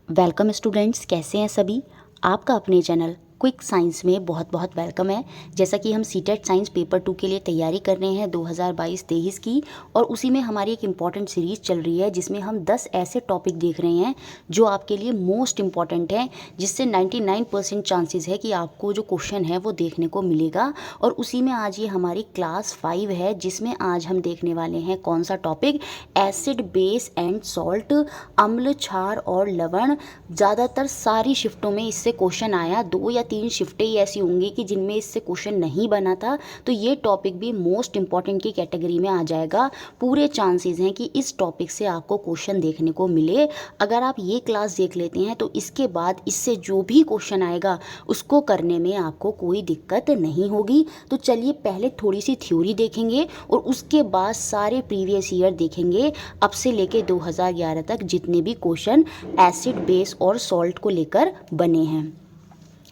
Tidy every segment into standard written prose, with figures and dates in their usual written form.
Welcome students, कैसे हैं सभी। आपका अपने चैनल क्विक साइंस में बहुत बहुत वेलकम है। जैसा कि हम सीटेट साइंस पेपर 2 के लिए तैयारी कर रहे हैं 2022-23 की, और उसी में हमारी एक इम्पॉर्टेंट सीरीज़ चल रही है जिसमें हम 10 ऐसे टॉपिक देख रहे हैं जो आपके लिए मोस्ट इम्पॉर्टेंट हैं, जिससे 99% चांसेस है कि आपको जो क्वेश्चन है वो देखने को मिलेगा। और उसी में आज ये हमारी क्लास 5 है, जिसमें आज हम देखने वाले हैं कौन सा topic, acid base and salt, अम्ल क्षार और लवण। ज़्यादातर सारी शिफ्टों में इससे क्वेश्चन आया, 2 या 3 शिफ्टें ही ऐसी होंगी कि जिनमें इससे क्वेश्चन नहीं बना था, तो ये टॉपिक भी मोस्ट इंपॉर्टेंट की कैटेगरी में आ जाएगा। पूरे चांसेस हैं कि इस टॉपिक से आपको क्वेश्चन देखने को मिले। अगर आप ये क्लास देख लेते हैं तो इसके बाद इससे जो भी क्वेश्चन आएगा उसको करने में आपको कोई दिक्कत नहीं होगी। तो चलिए पहले थोड़ी सी थ्योरी देखेंगे और उसके बाद सारे प्रीवियस ईयर देखेंगे, अब से लेके 2011 तक जितने भी क्वेश्चन एसिड बेस और सॉल्ट को लेकर बने हैं।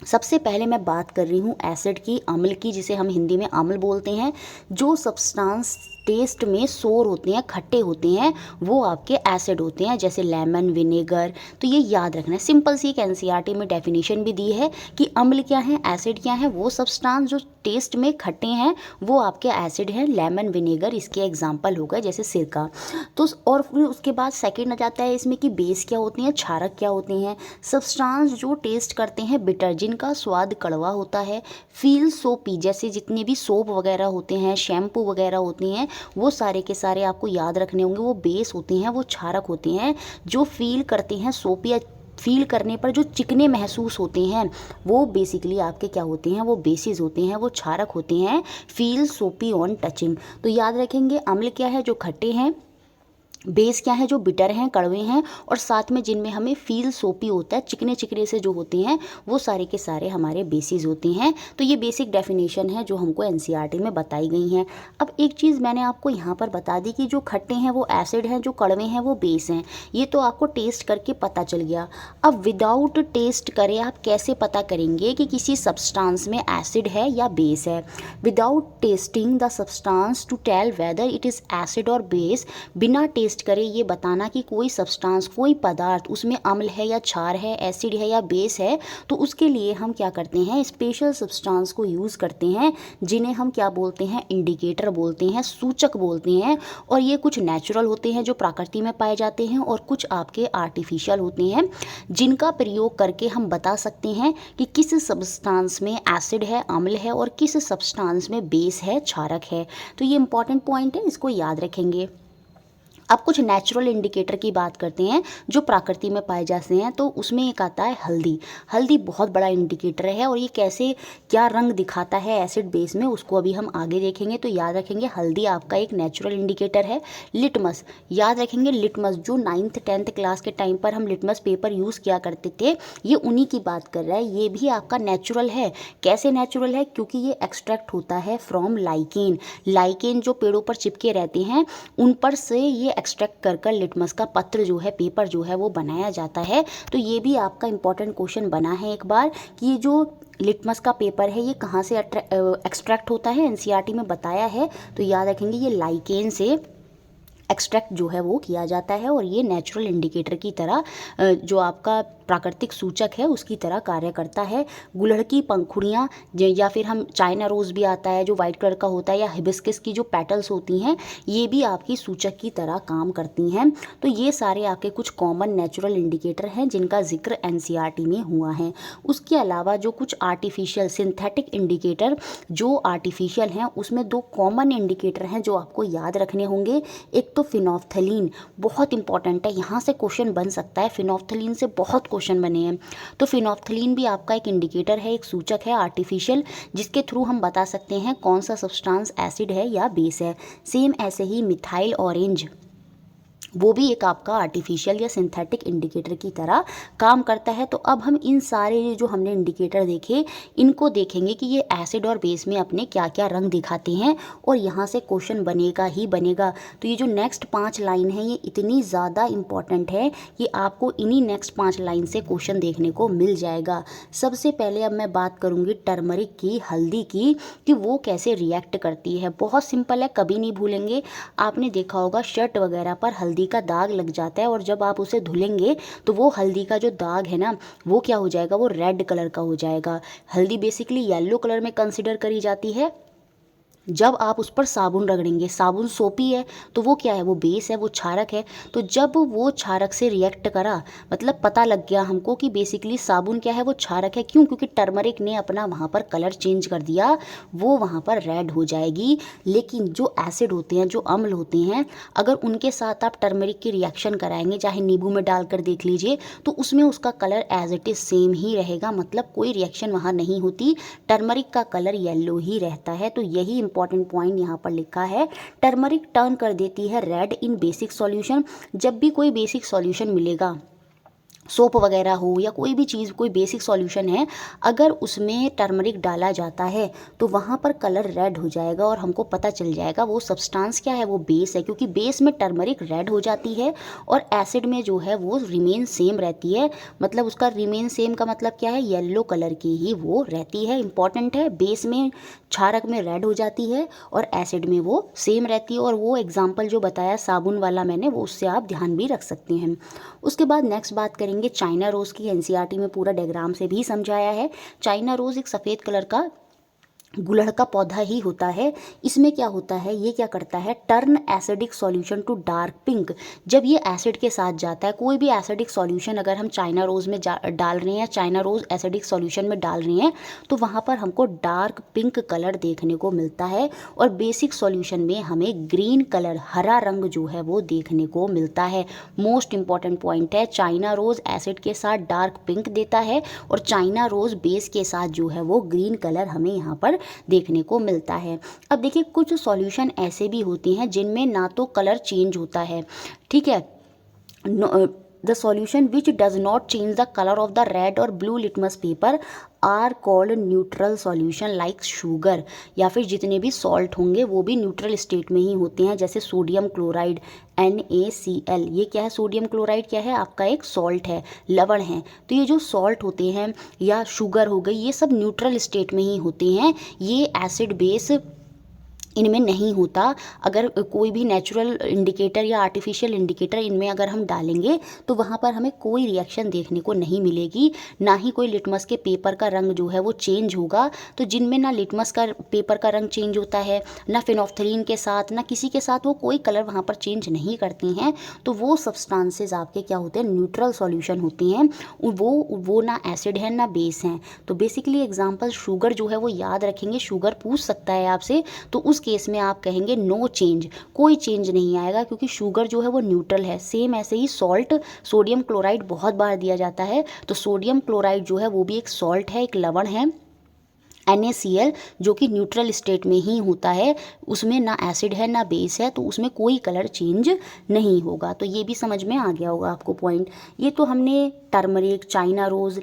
सबसे पहले मैं बात कर रही हूँ एसिड की, अम्ल की, जिसे हम हिंदी में अम्ल बोलते हैं। जो सब्सटेंस टेस्ट में सोर होते हैं, खट्टे होते हैं, वो आपके एसिड होते हैं, जैसे लेमन, विनेगर। तो ये याद रखना है। सिंपल सी एक एनसीईआरटी में डेफिनेशन भी दी है कि अम्ल क्या है, एसिड क्या है। वो सब्सटेंस जो टेस्ट में खट्टे हैं वो आपके एसिड हैं। लेमन, विनेगर इसके एग्जाम्पल हो गए, जैसे सिरका। तो और फिर उसके बाद सेकेंड आ जाता है इसमें कि बेस क्या होते हैं, क्षारक क्या होते हैं। सब्सटेंस जो टेस्ट करते हैं बिटर, जिनका स्वाद कड़वा होता है। फील सोपी, जैसे जितने भी सोप वगैरह होते हैं, शैम्पू वगैरह होते हैं, वो सारे के सारे आपको याद रखने होंगे। वो बेस होते हैं, वो क्षारक होते हैं। जो फील करते हैं सोप, या फील करने पर जो चिकने महसूस होते हैं, वो बेसिकली आपके क्या होते हैं, वो बेसिस होते हैं, वो क्षारक होते हैं। फील सोपी ऑन टचिंग। तो याद रखेंगे अम्ल क्या है, जो खट्टे हैं। बेस क्या है, जो बिटर हैं, कड़वे हैं। और साथ में जिनमें हमें फील सोपी होता है, चिकने चिकने से जो होते हैं, वो सारे के सारे हमारे बेसिस होते हैं। तो ये बेसिक डेफिनेशन है जो हमको एनसीईआरटी में बताई गई हैं। अब एक चीज़ मैंने आपको यहाँ पर बता दी कि जो खट्टे हैं वो एसिड हैं, जो कड़वे हैं वो बेस हैं। ये तो आपको टेस्ट करके पता चल गया। अब विदाउट टेस्ट करे आप कैसे पता करेंगे कि किसी सब्सटेंस में एसिड है या बेस है। Without testing the substance to tell whether it is acid और बेस, बिना टेस्ट करे ये बताना कि कोई सब्सटेंस, कोई पदार्थ उसमें अम्ल है या क्षार है, एसिड है या बेस है, तो उसके लिए हम क्या करते हैं, स्पेशल सब्सटेंस को यूज़ करते हैं, जिन्हें हम क्या बोलते हैं, इंडिकेटर बोलते हैं, सूचक बोलते हैं। और ये कुछ नेचुरल होते हैं जो प्रकृति में पाए जाते हैं, और कुछ आपके आर्टिफिशियल होते हैं, जिनका प्रयोग करके हम बता सकते हैं कि किस सब्सटेंस में एसिड है, अम्ल है, और किस सब्सटेंस में बेस है, क्षारक है। तो ये इंपॉर्टेंट पॉइंट है, इसको याद रखेंगे। अब कुछ नेचुरल इंडिकेटर की बात करते हैं जो प्रकृति में पाए जाते हैं। तो उसमें एक आता है हल्दी। हल्दी बहुत बड़ा इंडिकेटर है, और ये कैसे क्या रंग दिखाता है एसिड बेस में, उसको अभी हम आगे देखेंगे। तो याद रखेंगे हल्दी आपका एक नेचुरल इंडिकेटर है। लिटमस, याद रखेंगे लिटमस, जो 9th 10th क्लास के टाइम पर हम लिटमस पेपर यूज़ किया करते थे, ये उन्हीं की बात कर रहा है। ये भी आपका नेचुरल है। कैसे नेचुरल है, क्योंकि ये एक्सट्रैक्ट होता है फ्रॉम लाइकेन। लाइकेन जो पेड़ों पर चिपके रहते हैं, उन पर से ये एक्सट्रैक्ट कर लिटमस का पत्र जो है, पेपर जो है, वो बनाया जाता है। तो ये भी आपका इंपॉर्टेंट क्वेश्चन बना है एक बार कि ये जो लिटमस का पेपर है ये कहाँ से एक्सट्रैक्ट होता है, एनसीईआरटी में बताया है। तो याद रखेंगे ये लाइकेन से एक्सट्रैक्ट जो है वो किया जाता है, और ये नेचुरल इंडिकेटर की तरह जो आपका प्राकृतिक सूचक है उसकी तरह कार्य करता है। गुड़हल की पंखुड़ियाँ, या फिर हम चाइना रोज़ भी आता है जो वाइट कलर का होता है, या हिबिस्कस की जो पेटल्स होती हैं, ये भी आपकी सूचक की तरह काम करती हैं। तो ये सारे आपके कुछ कॉमन नेचुरल इंडिकेटर हैं जिनका जिक्र एनसीईआरटी में हुआ है। उसके अलावा जो कुछ आर्टिफिशियल सिंथेटिक इंडिकेटर जो आर्टिफिशियल हैं, उसमें 2 कॉमन इंडिकेटर हैं जो आपको याद रखने होंगे। एक तो फिनोल्फ्थलीन, बहुत इंपॉर्टेंट है, यहाँ से क्वेश्चन बन सकता है। फिनोल्फ्थलीन से बहुत क्वेश्चन बने हैं। तो फिनोल्फ्थलीन भी आपका एक इंडिकेटर है, एक सूचक है आर्टिफिशियल, जिसके थ्रू हम बता सकते हैं कौन सा सब्सटेंस एसिड है या बेस है। सेम ऐसे ही मिथाइल ऑरेंज, वो भी एक आपका आर्टिफिशियल या सिंथेटिक इंडिकेटर की तरह काम करता है। तो अब हम इन सारे जो हमने इंडिकेटर देखे, इनको देखेंगे कि ये एसिड और बेस में अपने क्या क्या रंग दिखाते हैं, और यहाँ से क्वेश्चन बनेगा ही बनेगा। तो ये जो नेक्स्ट 5 लाइन है, ये इतनी ज़्यादा इंपॉर्टेंट है कि आपको इन्हीं नेक्स्ट 5 लाइन से क्वेश्चन देखने को मिल जाएगा। सबसे पहले अब मैं बात करूँगी टर्मरिक की, हल्दी की, कि वो कैसे रिएक्ट करती है। बहुत सिंपल है, कभी नहीं भूलेंगे। आपने देखा होगा शर्ट वगैरह पर हल्दी हल्दी का दाग लग जाता है और जब आप उसे धुलेंगे तो वो हल्दी का जो दाग है ना वो क्या हो जाएगा, वो रेड कलर का हो जाएगा। हल्दी बेसिकली येलो कलर में कंसिडर करी जाती है। जब आप उस पर साबुन रगड़ेंगे, साबुन सोपी है तो वो क्या है, वो बेस है, वो क्षारक है। तो जब वो क्षारक से रिएक्ट करा, मतलब पता लग गया हमको कि बेसिकली साबुन क्या है, वो क्षारक है। क्यों? क्योंकि टर्मरिक ने अपना वहाँ पर कलर चेंज कर दिया, वो वहाँ पर रेड हो जाएगी। लेकिन जो एसिड होते हैं, जो अम्ल होते हैं, अगर उनके साथ आप टर्मरिक की रिएक्शन कराएंगे, चाहे नींबू में डालकर देख लीजिए, तो उसमें उसका colour as it is same ही रहेगा, मतलब कोई रिएक्शन वहाँ नहीं होती, टर्मरिक का कलर येलो ही रहता है। तो यही इंपॉर्टेंट पॉइंट यहाँ पर लिखा है, टर्मरिक टर्न कर देती है रेड इन बेसिक सॉल्यूशन। जब भी कोई बेसिक सॉल्यूशन मिलेगा, सोप वगैरह हो या कोई भी चीज़, कोई बेसिक सॉल्यूशन है, अगर उसमें टर्मरिक डाला जाता है तो वहाँ पर कलर रेड हो जाएगा और हमको पता चल जाएगा वो सब्सटेंस क्या है, वो बेस है। क्योंकि बेस में टर्मरिक रेड हो जाती है और एसिड में जो है वो रिमेन सेम रहती है। मतलब उसका रिमेन सेम का मतलब क्या है, येलो कलर की ही वो रहती है। इंपॉर्टेंट है, बेस में क्षारक में रेड हो जाती है और एसिड में वो सेम रहती है। और वो एग्जाम्पल जो बताया साबुन वाला मैंने, वो उससे आप ध्यान भी रख सकते हैं। उसके बाद नेक्स्ट बात करेंगे चाइना रोज़ की। एनसीईआरटी में पूरा डायग्राम से भी समझाया है। चाइना रोज़ एक सफ़ेद कलर का गुड़हल का पौधा ही होता है। इसमें क्या होता है, ये क्या करता है, turn acidic solution to dark pink. जब ये एसिड के साथ जाता है, कोई भी एसिडिक सॉल्यूशन अगर हम चाइना रोज़ में डाल रहे हैं, चाइना रोज़ एसिडिक सॉल्यूशन में डाल रहे हैं, तो वहाँ पर हमको डार्क पिंक कलर देखने को मिलता है। और बेसिक सॉल्यूशन में हमें ग्रीन कलर, हरा रंग जो है वो देखने को मिलता है। मोस्ट इंपॉर्टेंट पॉइंट है, चाइना रोज़ एसिड के साथ डार्क पिंक देता है और चाइना रोज़ बेस के साथ जो है वो ग्रीन कलर हमें यहाँ पर देखने को मिलता है। अब देखिए, कुछ सॉल्यूशन ऐसे भी होते हैं जिनमें ना तो कलर चेंज होता है, ठीक है, the solution which does not change the colour of the red और blue litmus paper are called neutral solution like sugar. या फिर जितने भी सॉल्ट होंगे वो भी न्यूट्रल स्टेट में ही होते हैं, जैसे सोडियम क्लोराइड NaCl। ये क्या है, सोडियम क्लोराइड क्या है, आपका एक सॉल्ट है, लवण है। तो ये जो सॉल्ट होते हैं या शुगर हो गई, ये सब न्यूट्रल स्टेट में ही होते हैं। ये एसिड बेस इनमें नहीं होता। अगर कोई भी नेचुरल इंडिकेटर या आर्टिफिशियल इंडिकेटर इनमें अगर हम डालेंगे तो वहाँ पर हमें कोई रिएक्शन देखने को नहीं मिलेगी, ना ही कोई लिटमस के पेपर का रंग जो है वो चेंज होगा। तो जिनमें ना लिटमस का पेपर का रंग चेंज होता है, ना फिनोफ्थलीन के साथ, ना किसी के साथ वो कोई कलर वहाँ पर चेंज नहीं करती हैं, तो वो सब्सटेंसेस आपके क्या होते हैं, न्यूट्रल सॉल्यूशन होते हैं। वो ना एसिड है ना बेस हैं। तो बेसिकली एग्जाम्पल शुगर जो है वो याद रखेंगे, शुगर पूछ सकता है आपसे, तो उस केस में आप कहेंगे नो चेंज, कोई चेंज नहीं आएगा, क्योंकि शुगर जो है वो न्यूट्रल है। सेम ऐसे ही सॉल्ट, सोडियम क्लोराइड बहुत बार दिया जाता है, तो सोडियम क्लोराइड जो है वो भी एक सॉल्ट है, एक लवण है। NaCl जो कि न्यूट्रल स्टेट में ही होता है, उसमें ना एसिड है ना बेस है, तो उसमें कोई कलर चेंज नहीं होगा। तो ये भी समझ में आ गया होगा आपको पॉइंट। ये तो हमने टर्मरिक, चाइना रोज़,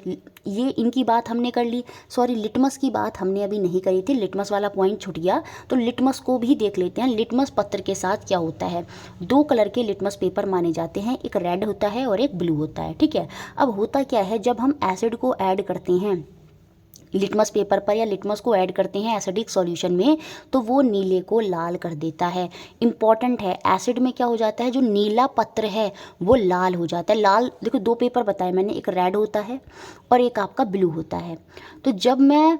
ये इनकी बात हमने कर ली। सॉरी, लिटमस की बात हमने अभी नहीं करी थी, लिटमस वाला पॉइंट छूट गया। तो लिटमस को भी देख लेते हैं। लिटमस पत्र के साथ क्या होता है, दो कलर के लिटमस पेपर माने जाते हैं, एक रेड होता है और एक ब्लू होता है, ठीक है। अब होता क्या है, जब हम एसिड को ऐड करते हैं लिटमस पेपर पर या लिटमस को ऐड करते हैं एसिडिक सॉल्यूशन में, तो वो नीले को लाल कर देता है। इंपॉर्टेंट है, एसिड में क्या हो जाता है, जो नीला पत्र है वो लाल हो जाता है। लाल, देखो दो पेपर बताए मैंने, एक रेड होता है और एक आपका ब्लू होता है। तो जब मैं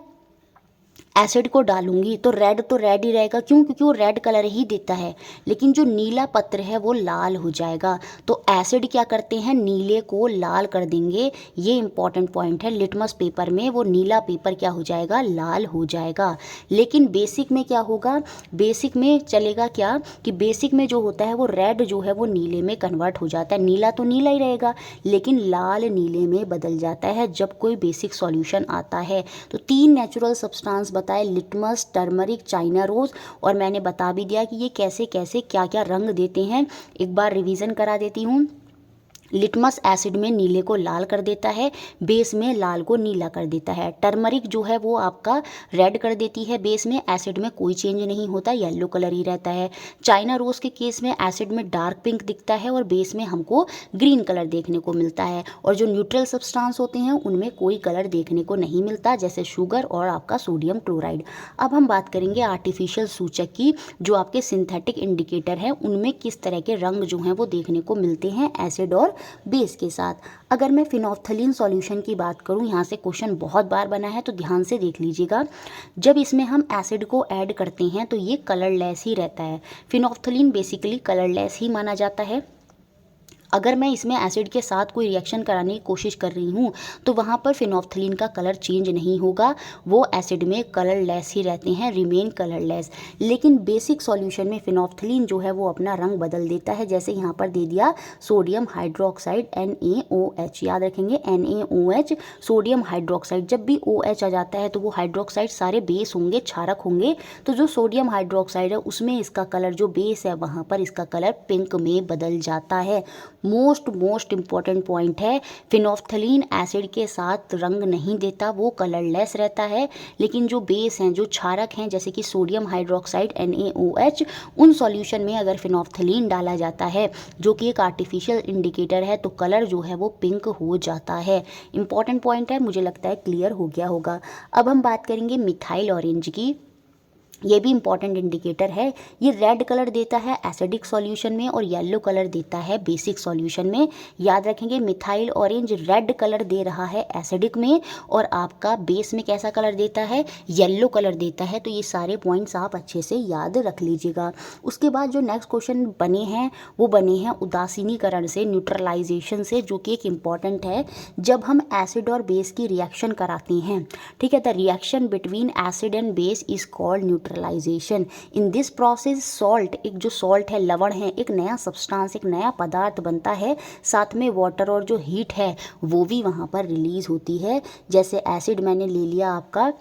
एसिड को डालूंगी तो रेड ही रहेगा, क्यों, क्योंकि वो रेड कलर ही देता है। लेकिन जो नीला पत्र है वो लाल हो जाएगा। तो एसिड क्या करते हैं, नीले को लाल कर देंगे। ये इंपॉर्टेंट पॉइंट है, लिटमस पेपर में वो नीला पेपर क्या हो जाएगा, लाल हो जाएगा। लेकिन बेसिक में क्या होगा, बेसिक में चलेगा क्या कि बेसिक में जो होता है वो रेड जो है वो नीले में कन्वर्ट हो जाता है। नीला तो नीला ही रहेगा, लेकिन लाल नीले में बदल जाता है जब कोई बेसिक सॉल्यूशन आता है। तो तीन नेचुरल सब्सटेंस बताए, लिटमस, टर्मरिक, चाइना रोज़, और मैंने बता भी दिया कि ये कैसे कैसे क्या क्या रंग देते हैं। एक बार रिवीजन करा देती हूँ। लिटमस एसिड में नीले को लाल कर देता है, बेस में लाल को नीला कर देता है। टर्मरिक जो है वो आपका रेड कर देती है बेस में, एसिड में कोई चेंज नहीं होता, येलो कलर ही रहता है। चाइना रोज़ के केस में एसिड में डार्क पिंक दिखता है और बेस में हमको ग्रीन कलर देखने को मिलता है। और जो न्यूट्रल सब्सटेंस होते हैं उनमें कोई कलर देखने को नहीं मिलता, जैसे शुगर और आपका सोडियम क्लोराइड। अब हम बात करेंगे आर्टिफिशियल सूचक की, जो आपके सिंथेटिक इंडिकेटर हैं उनमें किस तरह के रंग जो हैं वो देखने को मिलते हैं एसिड और बेस के साथ। अगर मैं फिनोल्फ्थलीन सॉल्यूशन की बात करूं, यहाँ से क्वेश्चन बहुत बार बना है तो ध्यान से देख लीजिएगा। जब इसमें हम एसिड को ऐड करते हैं तो ये कलरलेस ही रहता है। फिनोल्फ्थलीन बेसिकली कलरलेस ही माना जाता है। अगर मैं इसमें एसिड के साथ कोई रिएक्शन कराने की कोशिश कर रही हूँ तो वहाँ पर फिनोल्फ्थलीन का कलर चेंज नहीं होगा, वो एसिड में कलरलेस ही रहते हैं, रिमेन कलरलेस। लेकिन बेसिक सॉल्यूशन में फिनोल्फ्थलीन जो है वो अपना रंग बदल देता है, जैसे यहाँ पर दे दिया सोडियम हाइड्रोक्साइड NaOH, याद रखेंगे NaOH सोडियम हाइड्रोक्साइड। जब भी OH आ जाता है तो वो हाइड्रोक्साइड सारे बेस होंगे, क्षारक होंगे, तो जो सोडियम हाइड्रोक्साइड है उसमें इसका कलर जो बेस है वहाँ पर इसका कलर पिंक में बदल जाता है। मोस्ट इम्पॉर्टेंट पॉइंट है, फिनोल्फ्थलीन एसिड के साथ रंग नहीं देता, वो कलरलेस रहता है। लेकिन जो बेस हैं, जो क्षारक हैं, जैसे कि सोडियम हाइड्रोक्साइड NaOH, उन सॉल्यूशन में अगर फिनोल्फ्थलीन डाला जाता है जो कि एक आर्टिफिशियल इंडिकेटर है तो कलर जो है वो पिंक हो जाता है। इंपॉर्टेंट पॉइंट है, मुझे लगता है क्लियर हो गया होगा। अब हम बात करेंगे मिथाइल ऑरेंज की। ये भी इंपॉर्टेंट इंडिकेटर है। ये रेड कलर देता है एसिडिक सॉल्यूशन में और येलो कलर देता है बेसिक सॉल्यूशन में। याद रखेंगे मिथाइल ऑरेंज रेड कलर दे रहा है एसिडिक में और आपका बेस में कैसा कलर देता है, येलो कलर देता है। तो ये सारे पॉइंट्स आप अच्छे से याद रख लीजिएगा। उसके बाद जो नेक्स्ट क्वेश्चन बने हैं वो बने हैं उदासीनीकरण से, न्यूट्रलाइजेशन से, जो कि एक इम्पॉर्टेंट है। जब हम एसिड और बेस की रिएक्शन कराते हैं, ठीक है, the reaction between acid and base is called neutralization. In this process salt, एक जो सॉल्ट है, लवण है, एक नया सब्सटेंस, एक नया पदार्थ बनता है, साथ में वाटर और जो हीट है वो भी वहाँ पर रिलीज होती है। जैसे एसिड मैंने ले लिया आपका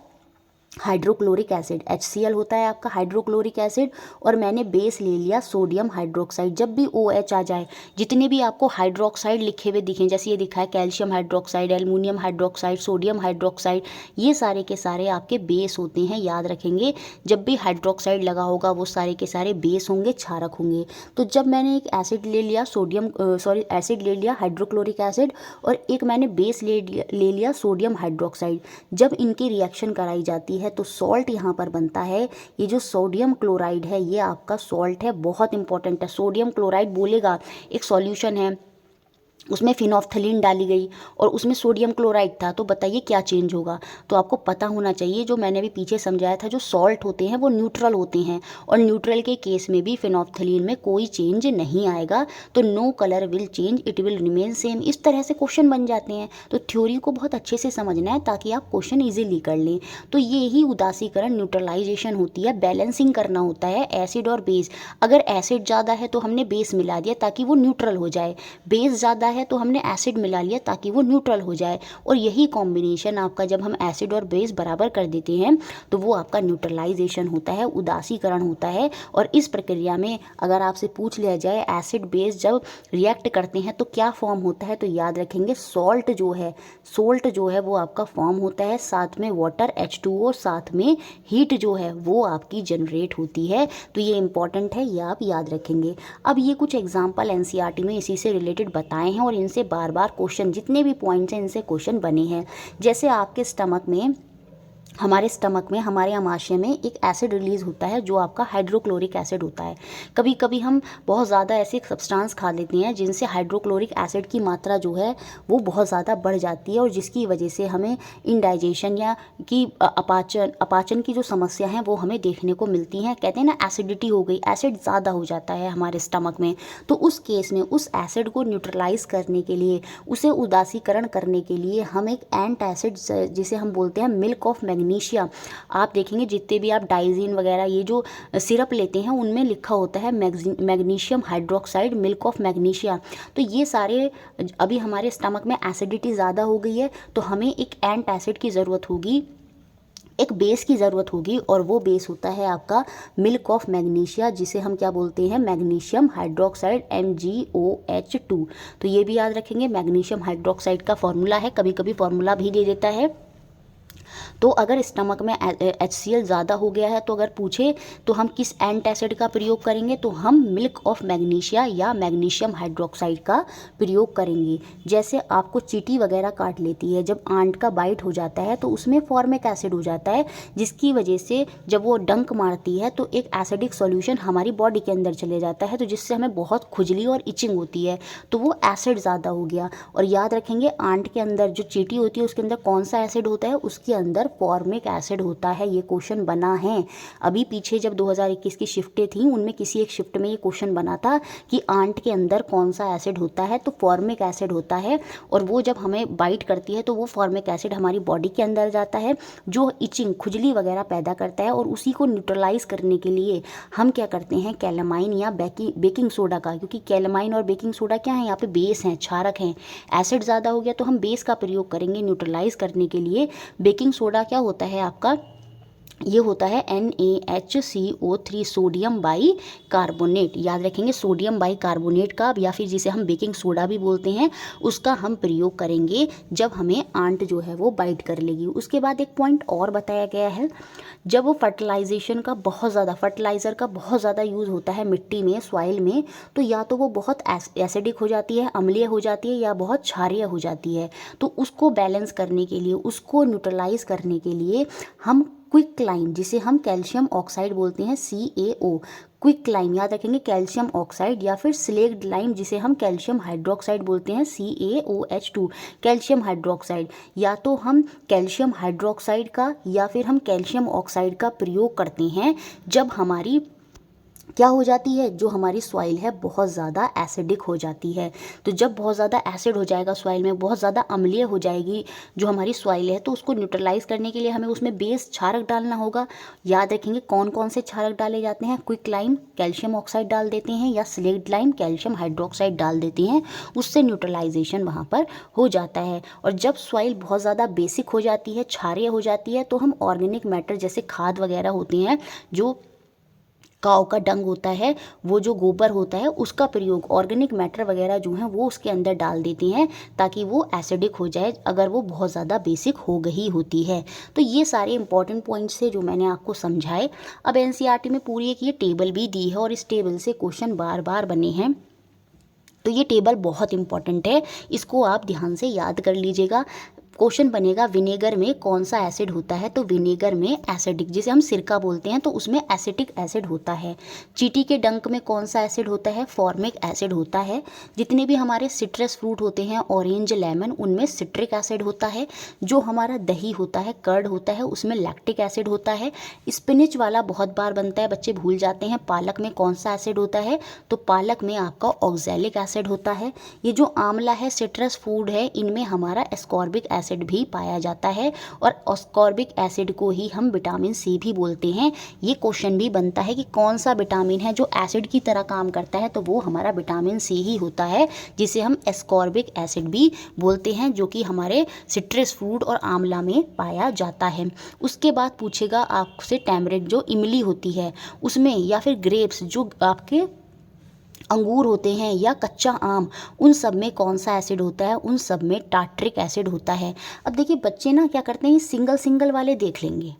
हाइड्रोक्लोरिक एसिड, HCl होता है आपका हाइड्रोक्लोरिक एसिड, और मैंने बेस ले लिया सोडियम हाइड्रोक्साइड। जब भी OH आ जाए, जितने भी आपको हाइड्रोक्साइड लिखे हुए दिखें, जैसे ये दिखा है calcium hydroxide, aluminium hydroxide, sodium hydroxide, ये सारे के सारे आपके बेस होते हैं। याद रखेंगे जब भी हाइड्रोक्साइड लगा होगा वो सारे के सारे बेस होंगे, क्षारक होंगे। तो जब मैंने एक एसिड ले लिया एसिड ले लिया हाइड्रोक्लोरिक एसिड और एक मैंने बेस ले लिया सोडियम हाइड्रोक्साइड, जब इनकी रिएक्शन कराई जाती है तो सॉल्ट यहाँ पर बनता है। ये जो सोडियम क्लोराइड है ये आपका सॉल्ट है, बहुत इंपॉर्टेंट है। सोडियम क्लोराइड बोलेगा एक सॉल्यूशन है, उसमें फिनोल्फ्थलीन डाली गई और उसमें सोडियम क्लोराइड था, तो बताइए क्या चेंज होगा। तो आपको पता होना चाहिए, जो मैंने भी पीछे समझाया था, जो सॉल्ट होते हैं वो न्यूट्रल होते हैं और न्यूट्रल के केस में भी फिनोल्फ्थलीन में कोई चेंज नहीं आएगा, तो no colour will change, it will remain same. इस तरह से क्वेश्चन बन जाते हैं। तो थ्योरी को बहुत अच्छे से समझना है ताकि आप क्वेश्चन ईजिली कर लें। तो ये ही उदासीकरण न्यूट्रलाइजेशन होती है, बैलेंसिंग करना होता है एसिड और बेस। अगर एसिड ज़्यादा है तो हमने बेस मिला दिया ताकि वो न्यूट्रल हो जाए, बेस ज़्यादा है तो हमने एसिड मिला लिया ताकि वो न्यूट्रल हो जाए। और यही कॉम्बिनेशन आपका, जब हम एसिड और बेस बराबर कर देते हैं तो वो आपका न्यूट्रलाइजेशन होता है, उदासीकरण होता है। और इस प्रक्रिया में अगर आपसे पूछ लिया जाए एसिड बेस जब रिएक्ट करते हैं तो क्या फॉर्म होता है, तो याद रखेंगे सोल्ट जो है वो आपका फॉर्म होता है, साथ में वाटर H2O, साथ में हीट जो है वो आपकी जनरेट होती है। तो ये इंपॉर्टेंट है, ये आप याद रखेंगे। अब ये कुछ एग्जाम्पल NCERT में इसी से रिलेटेड बताए हैं और इनसे बार बार क्वेश्चन, जितने भी पॉइंट्स हैं इनसे क्वेश्चन बने हैं। जैसे आपके स्टमक में, हमारे आमाशय में एक एसिड रिलीज होता है जो आपका हाइड्रोक्लोरिक एसिड होता है। कभी कभी हम बहुत ज़्यादा ऐसे सब्सटेंस खा लेते हैं जिनसे हाइड्रोक्लोरिक एसिड की मात्रा जो है वो बहुत ज़्यादा बढ़ जाती है और जिसकी वजह से हमें इंडाइजेशन या कि अपाचन की जो समस्या है वो हमें देखने को मिलती हैं। कहते हैं ना एसिडिटी हो गई, एसिड ज़्यादा हो जाता है हमारे स्टमक में। तो उस केस में उस एसिड को न्यूट्रलाइज करने के लिए, उसे उदासीकरण करने के लिए हम एक एंटासिड, जिसे हम बोलते हैं मिल्क ऑफ मैग्नीशिया, आप देखेंगे जितने भी आप डाइजीन वगैरह ये जो सिरप लेते हैं उनमें लिखा होता है magnesium hydroxide, milk of magnesia. तो ये सारे, अभी हमारे स्टमक में एसिडिटी ज़्यादा हो गई है तो हमें एक एंटासिड की ज़रूरत होगी एक बेस की ज़रूरत होगी और वो बेस होता है आपका मिल्क ऑफ मैग्नीशिया, जिसे हम क्या बोलते हैं, मैग्नीशियम हाइड्रोक्साइड MgOH2। तो ये भी याद रखेंगे, मैग्नीशियम हाइड्रोक्साइड का फॉर्मूला है, कभी कभी फॉर्मूला भी दे देता है। तो अगर स्टमक में HCl ज़्यादा हो गया है तो अगर पूछे तो हम किस एंटासिड का प्रयोग करेंगे, तो हम मिल्क ऑफ मैग्नीशिया या मैग्नीशियम हाइड्रोक्साइड का प्रयोग करेंगे। जैसे आपको चींटी वगैरह काट लेती है, जब आंट का बाइट हो जाता है तो उसमें फॉर्मिक एसिड हो जाता है, जिसकी वजह से जब वो डंक मारती है तो एक एसिडिक सॉल्यूशन हमारी बॉडी के अंदर चले जाता है, तो जिससे हमें बहुत खुजली और इचिंग होती है, तो वो एसिड ज़्यादा हो गया। और याद रखेंगे आंट के अंदर जो चींटी होती है उसके अंदर कौन सा एसिड होता है, उसके अंदर फॉर्मिक एसिड होता है। ये क्वेश्चन बना है अभी पीछे जब 2021 की शिफ्टें थी, उनमें किसी एक शिफ्ट में ये क्वेश्चन बना था कि आंट के अंदर कौन सा एसिड होता है, तो फॉर्मिक एसिड होता है। और वो जब हमें बाइट करती है तो वो फॉर्मिक एसिड हमारी बॉडी के अंदर जाता है, जो इचिंग खुजली वगैरह पैदा करता है, और उसी को न्यूट्रलाइज करने के लिए हम क्या करते हैं, कैलामाइन या बेकिंग सोडा का, क्योंकि कैलामाइन और बेकिंग सोडा क्या है, यहाँ पे बेस हैं, क्षारक हैं। एसिड ज़्यादा हो गया तो हम बेस का प्रयोग करेंगे न्यूट्रलाइज करने के लिए। बेकिंग सोडा क्या होता है आपका, ये होता है NaHCO3 सोडियम बाई कार्बोनेट। याद रखेंगे सोडियम बाई कार्बोनेट का, या फिर जिसे हम बेकिंग सोडा भी बोलते हैं, उसका हम प्रयोग करेंगे जब हमें आंट जो है वो बाइट कर लेगी। उसके बाद एक पॉइंट और बताया गया है, जब वो फर्टिलाइजेशन का बहुत ज़्यादा, फर्टिलाइज़र का बहुत ज़्यादा यूज़ होता है मिट्टी में, सॉइल में, तो या तो वो बहुत एसिडिक हो जाती है, अम्लीय हो जाती है, या बहुत क्षारीय हो जाती है। तो उसको बैलेंस करने के लिए, उसको न्यूट्रलाइज करने के लिए हम क्विकलाइम, जिसे हम कैल्शियम ऑक्साइड बोलते हैं CaO, क्विकलाइम याद रखेंगे, कैल्शियम ऑक्साइड, या फिर स्लेक्ड लाइम जिसे हम कैल्शियम हाइड्रोक्साइड बोलते हैं CaOH2, कैल्शियम हाइड्रोक्साइड। या तो हम कैल्शियम हाइड्रोक्साइड का या फिर हम कैल्शियम ऑक्साइड का प्रयोग करते हैं जब हमारी क्या हो जाती है, जो हमारी सॉइल है बहुत ज़्यादा एसिडिक हो जाती है। तो जब बहुत ज़्यादा एसिड हो जाएगा सॉइल में, बहुत ज़्यादा अम्लीय हो जाएगी जो हमारी सॉइल है, तो उसको न्यूट्रलाइज करने के लिए हमें उसमें बेस क्षारक डालना होगा। याद रखेंगे कौन कौन से क्षारक डाले जाते हैं, क्विकलाइम कैल्शियम ऑक्साइड डाल देते हैं, या स्लेक्ड लाइम कैल्शियम हाइड्रोक्साइड डाल देते हैं, उससे न्यूट्रलाइजेशन वहाँ पर हो जाता है। और जब सॉइल बहुत ज़्यादा बेसिक हो जाती है, क्षारीय हो जाती है, तो हम ऑर्गेनिक मैटर जैसे खाद वगैरह होती हैं, जो काऊ का डंग होता है, वो जो गोबर होता है, उसका प्रयोग, ऑर्गेनिक मैटर वगैरह जो हैं वो उसके अंदर डाल देती हैं ताकि वो एसिडिक हो जाए अगर वो बहुत ज़्यादा बेसिक हो गई होती है। तो ये सारे इंपॉर्टेंट पॉइंट्स थे जो मैंने आपको समझाए। अब NCERT में पूरी एक ये टेबल भी दी है और इस टेबल से क्वेश्चन बार बार बने हैं, तो ये टेबल बहुत इंपॉर्टेंट है, इसको आप ध्यान से याद कर लीजिएगा। क्वेश्चन बनेगा विनेगर में कौन सा एसिड होता है, तो विनेगर में एसिडिक, जिसे हम सिरका बोलते हैं, तो उसमें एसिटिक एसिड होता है। चींटी के डंक में कौन सा एसिड होता है, फॉर्मिक एसिड होता है। जितने भी हमारे सिट्रस फ्रूट होते हैं, ऑरेंज, लेमन, उनमें सिट्रिक एसिड होता है। जो हमारा दही होता है, कर्ड होता है, उसमें लैक्टिक एसिड होता है। स्पिनिच वाला बहुत बार बनता है, बच्चे भूल जाते हैं, पालक में कौन सा एसिड होता है, तो पालक में आपका ऑक्सैलिक एसिड होता है। ये जो आंवला है, सिट्रस फूड है, इनमें हमारा एस्कॉर्बिक एसिड भी पाया जाता है, और एस्कॉर्बिक एसिड को ही हम विटामिन C भी बोलते हैं। ये क्वेश्चन भी बनता है कि कौन सा विटामिन है जो एसिड की तरह काम करता है, तो वो हमारा विटामिन C ही होता है, जिसे हम एस्कॉर्बिक एसिड भी बोलते हैं, जो कि हमारे सिट्रस फ्रूट और आंवला में पाया जाता है। उसके बाद पूछेगा आपसे टैमरिंड, जो इमली होती है उसमें, या फिर ग्रेप्स जो आपके अंगूर होते हैं, या कच्चा आम, उन सब में कौन सा एसिड होता है, उन सब में टार्ट्रिक एसिड होता है। अब देखिए बच्चे ना क्या करते हैं, सिंगल सिंगल वाले देख लेंगे।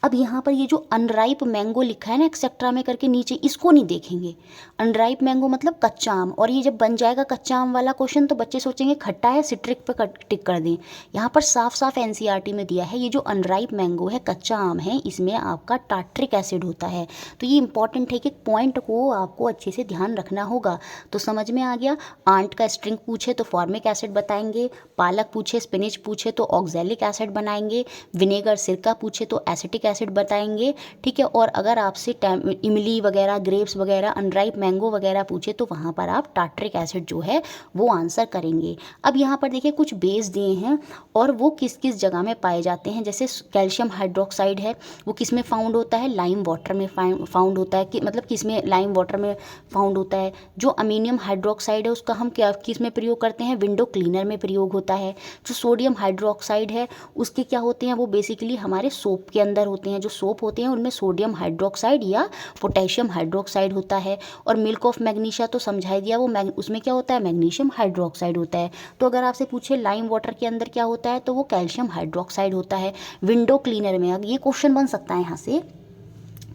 अब यहाँ पर ये जो अनराइप मैंगो लिखा है ना एक्सेट्रा में करके नीचे, इसको नहीं देखेंगे। अनराइप मैंगो मतलब कच्चा आम, और ये जब बन जाएगा कच्चा आम वाला क्वेश्चन तो बच्चे सोचेंगे खट्टा है, सिट्रिक पे टिक कर दें। यहाँ पर साफ साफ NCERT में दिया है, ये जो अनराइप मैंगो है, कच्चा आम है, इसमें आपका टार्ट्रिक एसिड होता है। तो ये इंपॉर्टेंट है कि पॉइंट को आपको अच्छे से ध्यान रखना होगा। तो समझ में आ गया। आंट का स्ट्रिंग पूछे तो फॉर्मिक एसिड बताएंगे, पालक पूछे, स्पिनिच पूछे तो ऑक्सैलिक एसिड बनाएंगे, विनेगर सिरका पूछे तो एसिटिक एसिड बताएंगे, ठीक है। और अगर आपसे इमली वगैरह, ग्रेप्स वगैरह, अनराइप मैंगो वगैरह पूछे तो वहाँ पर आप टार्ट्रिक एसिड जो है वो आंसर करेंगे। अब यहाँ पर देखिए कुछ बेस दिए हैं और वो किस किस जगह में पाए जाते हैं। जैसे कैल्शियम हाइड्रोक्साइड है, वो किस में फाउंड होता है, लाइम वाटर में फाउंड होता है, कि मतलब किस में, लाइम वाटर में फाउंड होता है। जो अमीनियम हाइड्रोक्साइड है उसका हम क्या किस में प्रयोग करते हैं, विंडो क्लीनर में प्रयोग होता है। जो सोडियम हाइड्रोक्साइड है उसके क्या होते हैं, वो बेसिकली हमारे सोप के अंदर होते हैं। जो सोप होते हैं उनमें सोडियम हाइड्रोक्साइड या पोटेशियम हाइड्रोक्साइड होता है। और मिल्क ऑफ मैग्नीशिया तो समझा ही दिया, वो उसमें क्या होता है, मैग्नीशियम हाइड्रोक्साइड होता है। तो अगर आपसे पूछे लाइम वाटर के अंदर क्या होता है तो वो कैल्शियम हाइड्रोक्साइड होता है। विंडो क्लीनर में ये क्वेश्चन बन सकता है यहाँ से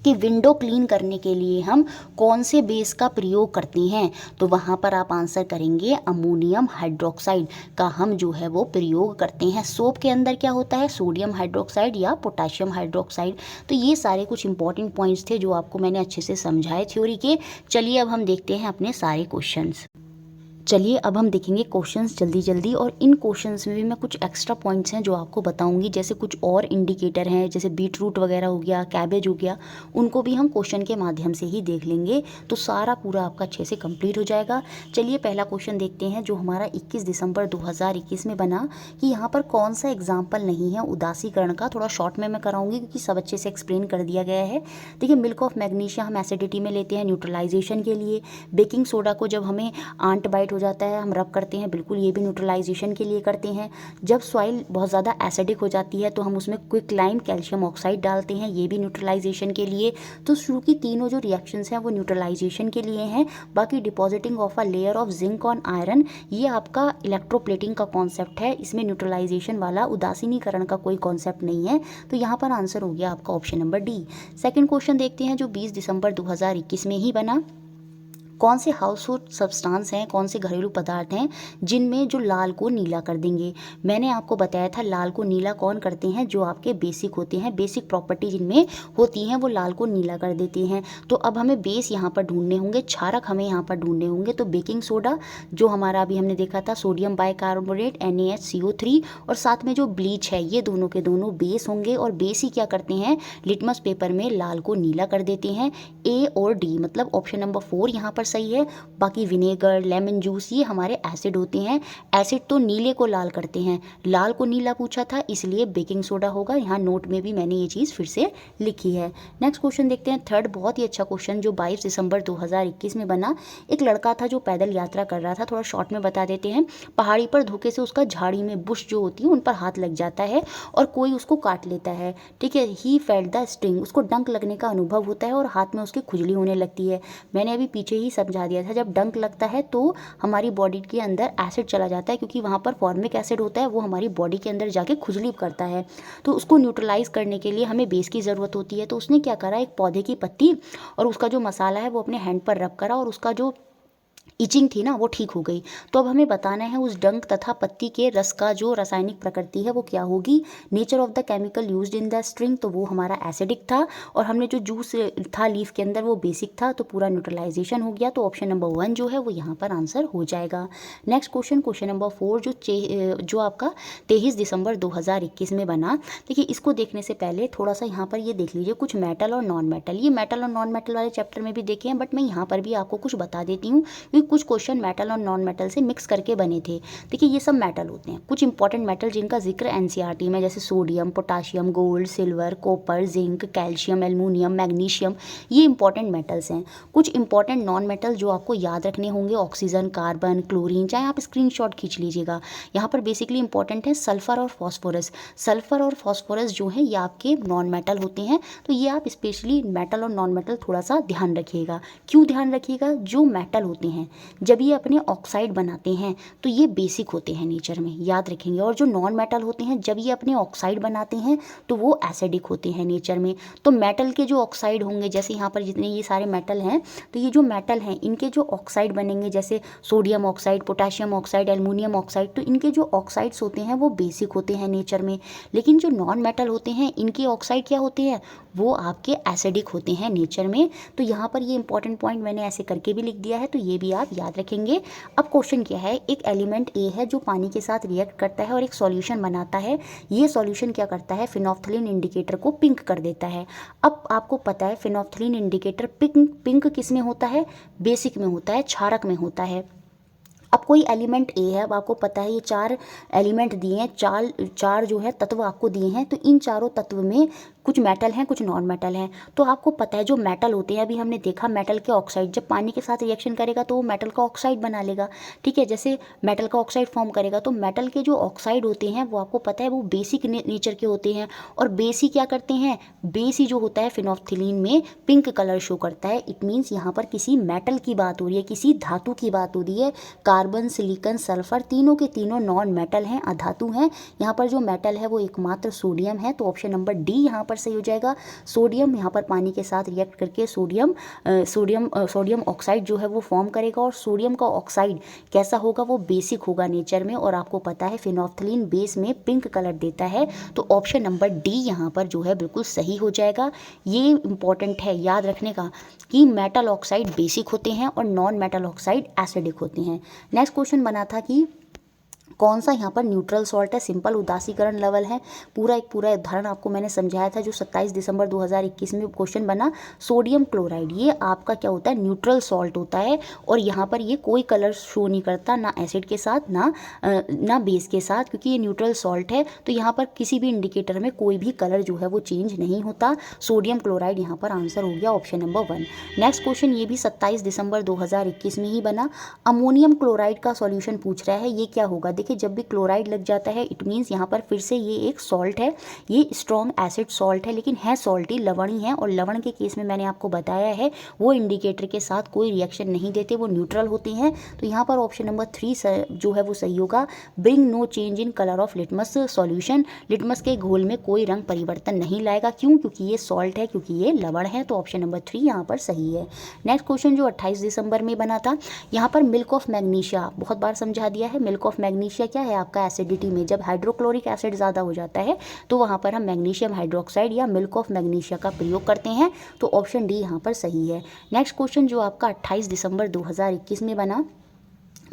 कि विंडो क्लीन करने के लिए हम कौन से बेस का प्रयोग करते हैं, तो वहाँ पर आप आंसर करेंगे अमोनियम हाइड्रोक्साइड का हम जो है वो प्रयोग करते हैं। सोप के अंदर क्या होता है, सोडियम हाइड्रोक्साइड या पोटाशियम हाइड्रोक्साइड। तो ये सारे कुछ इंपॉर्टेंट पॉइंट्स थे जो आपको मैंने अच्छे से समझाए थ्योरी के। चलिए अब हम देखते हैं अपने सारे क्वेश्चंस। चलिए अब हम देखेंगे क्वेश्चंस जल्दी जल्दी, और इन क्वेश्चंस में भी मैं कुछ एक्स्ट्रा पॉइंट्स हैं जो आपको बताऊंगी। जैसे कुछ और इंडिकेटर हैं, जैसे बीट रूट वगैरह हो गया, कैबेज हो गया, उनको भी हम क्वेश्चन के माध्यम से ही देख लेंगे, तो सारा पूरा आपका अच्छे से कंप्लीट हो जाएगा। चलिए पहला क्वेश्चन देखते हैं जो हमारा 21 दिसंबर 2021 में बना, कि यहाँ पर कौन सा एग्जाम्पल नहीं है उदासीकरण का। थोड़ा शॉर्ट में मैं कराऊंगी क्योंकि सब अच्छे से एक्सप्लेन कर दिया गया है। देखिए मिल्क ऑफ मैग्नीशिया हम एसिडिटी में लेते हैं न्यूट्रलाइजेशन के लिए। बेकिंग सोडा को जब हमें आंट बाइट हो जाता है हम रब करते हैं, बिल्कुल ये भी न्यूट्रलाइजेशन के लिए करते हैं। जब सॉइल बहुत ज़्यादा एसिडिक हो जाती है तो हम उसमें क्विक लाइम कैल्शियम ऑक्साइड डालते हैं, ये भी न्यूट्रलाइजेशन के लिए। तो शुरू की तीनों जो रिएक्शंस हैं वो न्यूट्रलाइजेशन के लिए हैं। बाकी depositing of a layer of zinc on iron, ये आपका इलेक्ट्रोप्लेटिंग का कॉन्सेप्ट है, इसमें न्यूट्रलाइजेशन वाला उदासीनीकरण का कोई कॉन्सेप्ट नहीं है। तो यहाँ पर आंसर हो गया आपका option number D. Second question देखते हैं जो 20 दिसंबर 2021 में ही बना। कौन से हाउस होल्ड सब्सटेंस हैं, कौन से घरेलू पदार्थ हैं जिनमें जो लाल को नीला कर देंगे। मैंने आपको बताया था लाल को नीला कौन करते हैं, जो आपके बेसिक होते हैं, बेसिक प्रॉपर्टी जिनमें होती हैं वो लाल को नीला कर देती हैं। तो अब हमें बेस यहाँ पर ढूंढने होंगे, क्षारक हमें यहाँ पर ढूंढने होंगे। तो बेकिंग सोडा जो हमारा अभी हमने देखा था, सोडियम बाइकार्बोनेट NaHCO3, और साथ में जो ब्लीच है, ये दोनों के दोनों बेस होंगे। और बेस ही क्या करते हैं, लिटमस पेपर में लाल को नीला कर देते हैं। A और D मतलब ऑप्शन नंबर 4 यहाँ पर सही है। बाकी विनेगर, लेमन जूस, ये हमारे एसिड होते हैं। एसिड तो नीले को लाल करते हैं, लाल को नीला पूछा था इसलिए बेकिंग सोडा होगा। यहाँ नोट में भी मैंने ये चीज़ फिर से लिखी है। नेक्स्ट क्वेश्चन देखते हैं, थर्ड, बहुत ही अच्छा क्वेश्चन जो 22 दिसंबर 2021 में बना। एक लड़का था जो पैदल यात्रा कर रहा था, थोड़ा शॉर्ट में बता देते हैं। पहाड़ी पर धोखे से उसका झाड़ी में बुश जो होती है उन पर हाथ लग जाता है और कोई उसको काट लेता है, ठीक है। ही फेल्ट द स्टिंग, उसको डंक लगने का अनुभव होता है और हाथ में उसकी खुजली होने लगती है। मैंने अभी पीछे ही समझा दिया था, जब डंक लगता है तो हमारी बॉडी के अंदर एसिड चला जाता है, क्योंकि वहाँ पर फॉर्मिक एसिड होता है, वो हमारी बॉडी के अंदर जाके खुजली करता है। तो उसको न्यूट्रलाइज करने के लिए हमें बेस की ज़रूरत होती है। तो उसने क्या करा, एक पौधे की पत्ती और उसका जो मसाला है वो अपने हैंड पर रब करा और उसका जो इचिंग थी ना वो ठीक हो गई। तो अब हमें बताना है उस डंक तथा पत्ती के रस का जो रासायनिक प्रकृति है वो क्या होगी। Nature of the chemical used in the string, तो वो हमारा एसिडिक था, और हमने जो जूस था लीफ के अंदर वो बेसिक था, तो पूरा न्यूट्रलाइजेशन हो गया। तो ऑप्शन नंबर 1 जो है वो यहाँ पर आंसर हो जाएगा। नेक्स्ट क्वेश्चन, क्वेश्चन नंबर 4 जो आपका 23 दिसंबर 2021 में बना। देखिए इसको देखने से पहले थोड़ा सा यहाँ पर ये देख लीजिए कुछ मेटल और नॉन मेटल। ये मेटल और नॉन मेटल वाले चैप्टर में भी देखे हैं, बट मैं यहाँ पर भी आपको कुछ बता देती हूँ, कुछ क्वेश्चन मेटल और नॉन मेटल से मिक्स करके बने थे। देखिए ये सब मेटल होते हैं, कुछ इंपॉर्टेंट मेटल जिनका जिक्र एनसीईआरटी में, जैसे sodium, potassium, gold, silver, copper, zinc, calcium, aluminium, magnesium, ये इंपॉर्टेंट मेटल्स हैं। कुछ इंपॉर्टेंट नॉन मेटल जो आपको याद रखने होंगे, ऑक्सीजन, कार्बन, क्लोरीन, चाहे आप स्क्रीनशॉट खींच लीजिएगा। यहाँ पर बेसिकली इंपॉर्टेंट है सल्फर और फॉस्फोरस। सल्फर और फॉस्फोरस जो है ये आपके नॉन मेटल होते हैं, तो ये आप स्पेशली मेटल और नॉन मेटल थोड़ा सा ध्यान रखिएगा। क्यों ध्यान रखिएगा, जो मेटल होते हैं जब ये अपने ऑक्साइड बनाते हैं तो ये बेसिक होते हैं नेचर में, याद रखेंगे। और जो नॉन मेटल होते हैं जब ये अपने ऑक्साइड बनाते हैं तो वो एसिडिक होते हैं नेचर में। तो मेटल के जो ऑक्साइड होंगे, जैसे यहाँ पर जितने ये सारे मेटल हैं, तो ये जो मेटल हैं इनके जो ऑक्साइड बनेंगे, जैसे sodium oxide, potassium oxide, aluminium oxide, तो इनके जो ऑक्साइड्स होते हैं वो बेसिक होते हैं नेचर में। लेकिन जो नॉन मेटल होते हैं इनके ऑक्साइड क्या होते हैं, वो आपके एसिडिक होते हैं नेचर में। तो यहाँ पर ये इंपॉर्टेंट पॉइंट मैंने ऐसे करके भी लिख दिया है, तो ये भी आप याद रखेंगे। अब क्वेश्चन क्या है, एक एलिमेंट ए है जो पानी के साथ रिएक्ट करता है और एक सॉल्यूशन बनाता है। ये सॉल्यूशन क्या करता है, फिनोल्फ्थालीन इंडिकेटर को पिंक कर देता है। अब आपको पता है फिनोल्फ्थालीन इंडिकेटर पिंक किस में होता है, बेसिक में होता है, क्षारक में होता है। अब कोई एलिमेंट ए है, अब आपको पता है ये 4 एलिमेंट दिए हैं, चार जो है तत्व आपको दिए हैं, तो इन चारों तत्व में कुछ मेटल हैं कुछ नॉन मेटल हैं। तो आपको पता है जो मेटल होते हैं, अभी हमने देखा मेटल के ऑक्साइड जब पानी के साथ रिएक्शन करेगा तो वो मेटल का ऑक्साइड बना लेगा, ठीक है। जैसे मेटल का ऑक्साइड फॉर्म करेगा तो मेटल के जो ऑक्साइड होते हैं वो आपको पता है वो बेसिक नेचर के होते हैं। और बेसी क्या करते हैं, बेसी जो होता है फिनोल्फ्थालीन में पिंक कलर शो करता है। इट मीन्स यहाँ पर किसी मेटल की बात हो रही है, किसी धातु की बात हो रही है। कार्बन, सिलिकॉन, सल्फर तीनों के तीनों नॉन मेटल हैं, अधातु हैं। यहाँ पर जो मेटल है वो एकमात्र सोडियम है, तो ऑप्शन नंबर डी यहाँ पर सही हो जाएगा। सोडियम यहाँ पर पानी के साथ रिएक्ट करके सोडियम ऑक्साइड जो है वो फॉर्म करेगा, और सोडियम का ऑक्साइड कैसा होगा, वो बेसिक होगा नेचर में, और आपको पता है फिनोल्फ्थालीन बेस में पिंक कलर देता है। तो ऑप्शन नंबर डी यहाँ पर जो है बिल्कुल सही हो जाएगा। ये इंपॉर्टेंट है याद रखने का कि मेटल ऑक्साइड बेसिक होते हैं और नॉन मेटल ऑक्साइड एसिडिक होते हैं। नेक्स्ट क्वेश्चन बना था कि कौन सा यहाँ पर न्यूट्रल सॉल्ट है, सिंपल उदासीकरण लेवल है। एक पूरा उदाहरण आपको मैंने समझाया था जो 27 दिसंबर 2021 में क्वेश्चन बना। सोडियम क्लोराइड ये आपका क्या होता है, न्यूट्रल सॉल्ट होता है, और यहाँ पर ये कोई कलर शो नहीं करता, ना एसिड के साथ ना बेस के साथ, क्योंकि ये न्यूट्रल सॉल्ट है। तो यहाँ पर किसी भी इंडिकेटर में कोई भी कलर जो है वो चेंज नहीं होता। सोडियम क्लोराइड यहाँ पर आंसर हो गया ऑप्शन नंबर 1। नेक्स्ट क्वेश्चन ये भी 27 दिसंबर 2021 में ही बना। अमोनियम क्लोराइड का सॉल्यूशन पूछ रहा है, ये क्या होगा। देखिए जब भी क्लोराइड लग जाता है इट मीन्स यहाँ पर फिर से ये एक सॉल्ट है, ये स्ट्रॉन्ग एसिड सॉल्ट है, लेकिन है सॉल्टी, लवणी है। और लवण के केस में मैंने आपको बताया है वो इंडिकेटर के साथ कोई रिएक्शन नहीं देते, वो न्यूट्रल होते हैं। तो यहाँ पर ऑप्शन नंबर 3 जो है वो सही होगा। Bring no change in colour of litmus solution, litmus के घोल में कोई रंग परिवर्तन नहीं लाएगा। क्यों, क्योंकि ये सॉल्ट है, क्योंकि ये लवण है। तो ऑप्शन नंबर 3 यहाँ पर सही है। नेक्स्ट क्वेश्चन जो 28 दिसंबर में बना था, यहाँ पर मिल्क ऑफ मैग्नीशिया बहुत बार समझा दिया है। मिल्क ऑफ मैग्नीशिया क्या है आपका, एसिडिटी में जब हाइड्रोक्लोरिक एसिड ज़्यादा हो जाता है तो वहाँ पर हम मैग्नीशियम हाइड्रोक्साइड या मिल्क ऑफ मैग्नीशिया का प्रयोग करते हैं। तो ऑप्शन डी यहाँ पर सही है। नेक्स्ट क्वेश्चन जो आपका 28 दिसंबर 2021 में बना,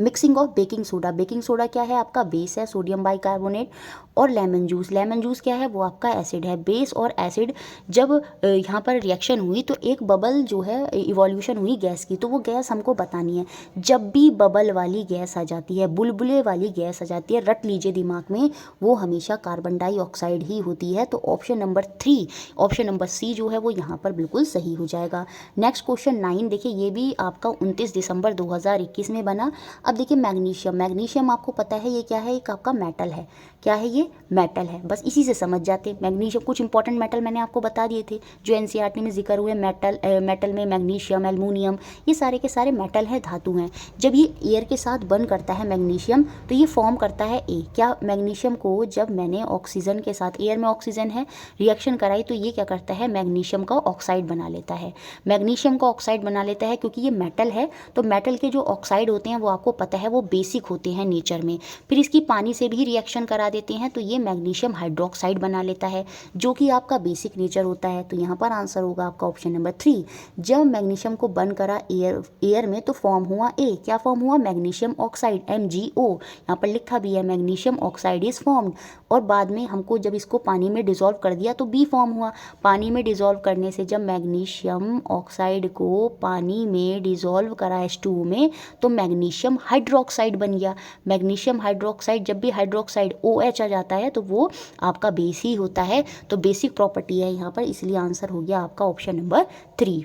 mixing of baking soda. Baking soda क्या है आपका, बेस है, सोडियम बाइकार्बोनेट, और लेमन जूस। लेमन जूस क्या है, वो आपका एसिड है। बेस और एसिड जब यहाँ पर रिएक्शन हुई तो एक बबल जो है इवोल्यूशन हुई गैस की, तो वो गैस हमको बतानी है। जब भी बबल वाली गैस आ जाती है, बुलबुले वाली गैस आ जाती है, रट लीजिए दिमाग में, वो हमेशा कार्बन डाइऑक्साइड ही होती है। तो option number 3, option number C जो है वो यहाँ पर बिल्कुल सही हो जाएगा। नेक्स्ट क्वेश्चन 9 देखिए, ये भी आपका 29 दिसंबर 2021 में बना। अब देखिए मैग्नीशियम, मैग्नीशियम आपको पता है ये क्या है, एक आपका मेटल है। क्या है ये, मेटल है। बस इसी से समझ जाते हैं मैग्नीशियम। कुछ इंपॉर्टेंट मेटल मैंने आपको बता दिए थे जो एनसीईआरटी में जिक्र हुए। मेटल में मैग्नीशियम, एल्युमिनियम, ये सारे के सारे मेटल हैं, धातु हैं। जब ये एयर के साथ बर्न करता है मैग्नीशियम तो ये फॉर्म करता है ए। क्या, मैग्नीशियम को जब मैंने ऑक्सीजन के साथ, एयर में ऑक्सीजन है, रिएक्शन कराई तो ये क्या करता है, मैग्नीशियम का ऑक्साइड बना लेता है। मैग्नीशियम का ऑक्साइड बना लेता है क्योंकि ये मेटल है। तो मेटल के जो ऑक्साइड होते हैं वो आपको पता है वो बेसिक होते हैं नेचर में। फिर इसकी पानी से भी रिएक्शन करा देते हैं तो ये मैग्नीशियम हाइड्रोक्साइड बना लेता है जो कि आपका बेसिक नेचर होता है। तो यहाँ पर आंसर होगा आपका ऑप्शन नंबर 3। जब मैग्नीशियम को बर्न करा एयर में तो फॉर्म हुआ ए। क्या फॉर्म हुआ, मैग्नीशियम ऑक्साइड, MgO। यहाँ पर लिखा भी है मैग्नीशियम ऑक्साइड इज फॉर्म्ड। और बाद में हमको जब इसको पानी में डिसॉल्व कर दिया तो बी फॉर्म हुआ। पानी में डिसॉल्व करने से जब मैग्नीशियम ऑक्साइड को पानी में डिसॉल्व करा H2O में तो मैग्नीशियम हाइड्रोक्साइड बन गया। मैग्नीशियम हाइड्रोक्साइड, जब भी हाइड्रोक्साइड OH आ जाता है तो वो आपका बेस ही होता है। तो बेसिक प्रॉपर्टी है यहाँ पर, इसलिए आंसर हो गया आपका ऑप्शन नंबर 3।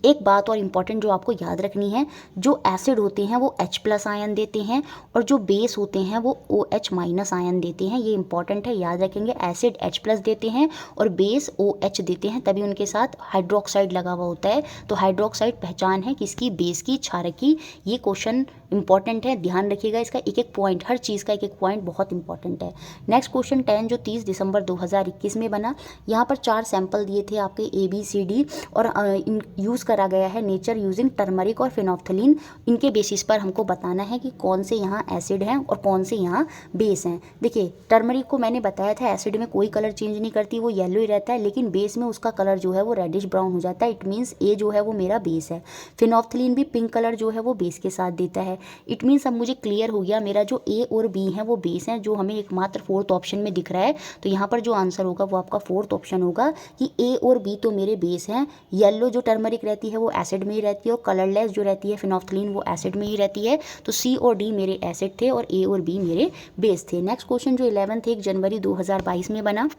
एक बात और इम्पॉर्टेंट जो आपको याद रखनी है, जो एसिड होते हैं वो H+ आयन देते हैं और जो बेस होते हैं वो OH- आयन देते हैं। ये इंपॉर्टेंट है, याद रखेंगे। एसिड H+ देते हैं और बेस OH देते हैं, तभी उनके साथ हाइड्रोक्साइड लगा हुआ होता है। तो हाइड्रोक्साइड पहचान है किसकी, बेस की, क्षारक की। ये क्वेश्चन इंपॉर्टेंट है, ध्यान रखिएगा इसका एक एक पॉइंट, हर चीज़ का एक एक पॉइंट बहुत इंपॉर्टेंट है। नेक्स्ट क्वेश्चन 10 जो 30 दिसंबर 2021 में बना। यहाँ पर 4 सैंपल दिए थे आपके ABCD और यूज़ करा गया है नेचर यूजिंग टर्मरिक और फिनोफ्थलीन। इनके बेसिस पर हमको बताना है कि कौन से यहाँ एसिड हैं और कौन से यहाँ बेस हैं। देखिए टर्मरिक को मैंने बताया था एसिड में कोई कलर चेंज नहीं करती, वो येलो ही रहता है, लेकिन बेस में उसका कलर जो है वो रेडिश ब्राउन हो जाता है। इट मीन्स ए जो है वो मेरा बेस है। फिनोफ्थलीन भी पिंक कलर जो है वो बेस के साथ देता है। इट मीन्स अब मुझे क्लियर हो गया मेरा जो ए और बी है वो बेस हैं, जो हमें एकमात्र फोर्थ ऑप्शन में दिख रहा है। तो यहाँ पर जो आंसर होगा वो आपका फोर्थ ऑप्शन होगा कि ए और बी तो मेरे बेस हैं। येलो जो टर्मरिक रहती है वो एसिड में ही रहती है और कलरलेस जो रहती है फिनोफ्थलीन वो एसिड में ही रहती है। तो सी और डी मेरे एसिड थे और ए और बी मेरे बेस थे। नेक्स्ट क्वेश्चन जो 11 1 जनवरी 2022 में बना।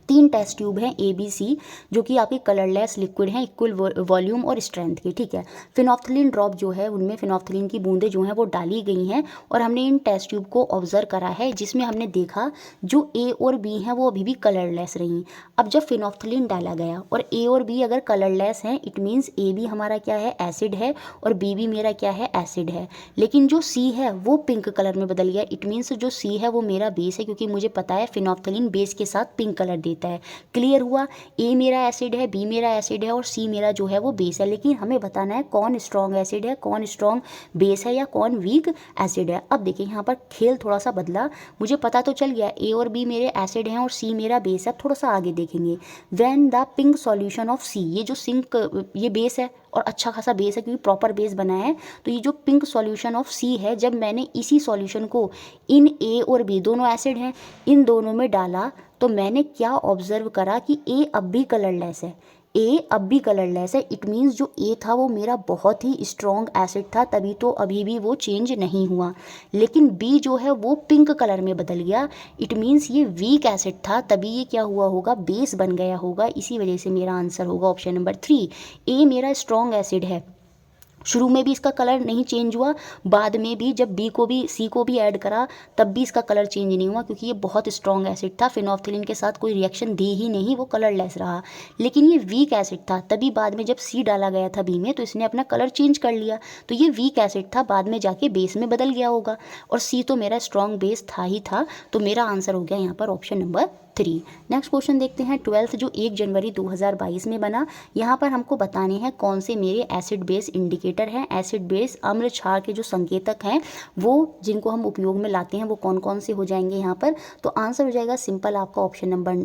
3 टेस्ट ट्यूब हैं ए बी सी, जो कि आपके कलरलेस लिक्विड हैं, इक्वल वॉल्यूम और स्ट्रेंथ के, ठीक है। फिनोफ्थलीन ड्रॉप जो है उनमें फिनोफ्थलीन की बूंदें जो हैं वो डाली गई हैं और हमने इन टेस्ट ट्यूब को ऑब्जर्व करा है, जिसमें हमने देखा जो ए और बी हैं वो अभी भी कलरलेस रही। अब जब फिनोफ्थलीन डाला गया और ए और बी अगर कलरलेस हैं, इट मीन्स ए भी हमारा क्या है एसिड है और बी भी मेरा क्या है एसिड है। लेकिन जो सी है वो पिंक कलर में बदल गया। इट मीन्स जो सी है वो मेरा बेस है, क्योंकि मुझे पता है फिनोफ्थलीन बेस के साथ पिंक कलर देता है। क्लियर हुआ, ए मेरा एसिड है, बी मेरा एसिड है और सी मेरा जो है वो बेस है। लेकिन हमें बताना है कौन स्ट्रॉन्ग एसिड है, कौन स्ट्रॉन्ग बेस है या कौन वीक एसिड है। अब देखिए यहाँ पर खेल थोड़ा सा बदला, मुझे पता तो चल गया ए और बी मेरे एसिड हैं और सी मेरा बेस है। थोड़ा सा आगे देखेंगे, when the pink solution of C, ये जो सिंक ये बेस है और अच्छा खासा बेस है क्योंकि प्रॉपर बेस बना है। तो ये जो पिंक सॉल्यूशन ऑफ सी है, जब मैंने इसी सॉल्यूशन को इन ए और बी दोनों एसिड हैं इन दोनों में डाला, तो मैंने क्या ऑब्जर्व करा कि ए अब भी कलरलेस है। ए अब भी कलरलेस है। इट मीन्स जो ए था वो मेरा बहुत ही स्ट्रॉन्ग एसिड था, तभी तो अभी भी वो चेंज नहीं हुआ। लेकिन बी जो है वो पिंक कलर में बदल गया। इट मीन्स ये वीक एसिड था, तभी ये क्या हुआ होगा बेस बन गया होगा। इसी वजह से मेरा आंसर होगा ऑप्शन नंबर 3। ए मेरा स्ट्रॉन्ग एसिड है, शुरू में भी इसका कलर नहीं चेंज हुआ, बाद में भी जब बी को भी सी को भी ऐड करा तब भी इसका कलर चेंज नहीं हुआ, क्योंकि ये बहुत स्ट्रॉन्ग एसिड था। फिनोफ्थलीन के साथ कोई रिएक्शन दी ही नहीं, वो कलरलेस रहा। लेकिन ये वीक एसिड था, तभी बाद में जब सी डाला गया था बी में तो इसने अपना कलर चेंज कर लिया। तो ये वीक एसिड था, बाद में जाके बेस में बदल गया होगा। और सी तो मेरा स्ट्रॉन्ग बेस था ही था। तो मेरा आंसर हो गया यहाँ पर ऑप्शन नंबर 3। नेक्स्ट क्वेश्चन देखते हैं 12th जो 1 जनवरी 2022 में बना। यहाँ पर हमको बताने हैं कौन से मेरे एसिड बेस इंडिकेटर हैं। एसिड बेस अम्ल क्षार के जो संकेतक हैं वो जिनको हम उपयोग में लाते हैं वो कौन कौन से हो जाएंगे यहाँ पर। तो आंसर हो जाएगा सिंपल आपका ऑप्शन नंबर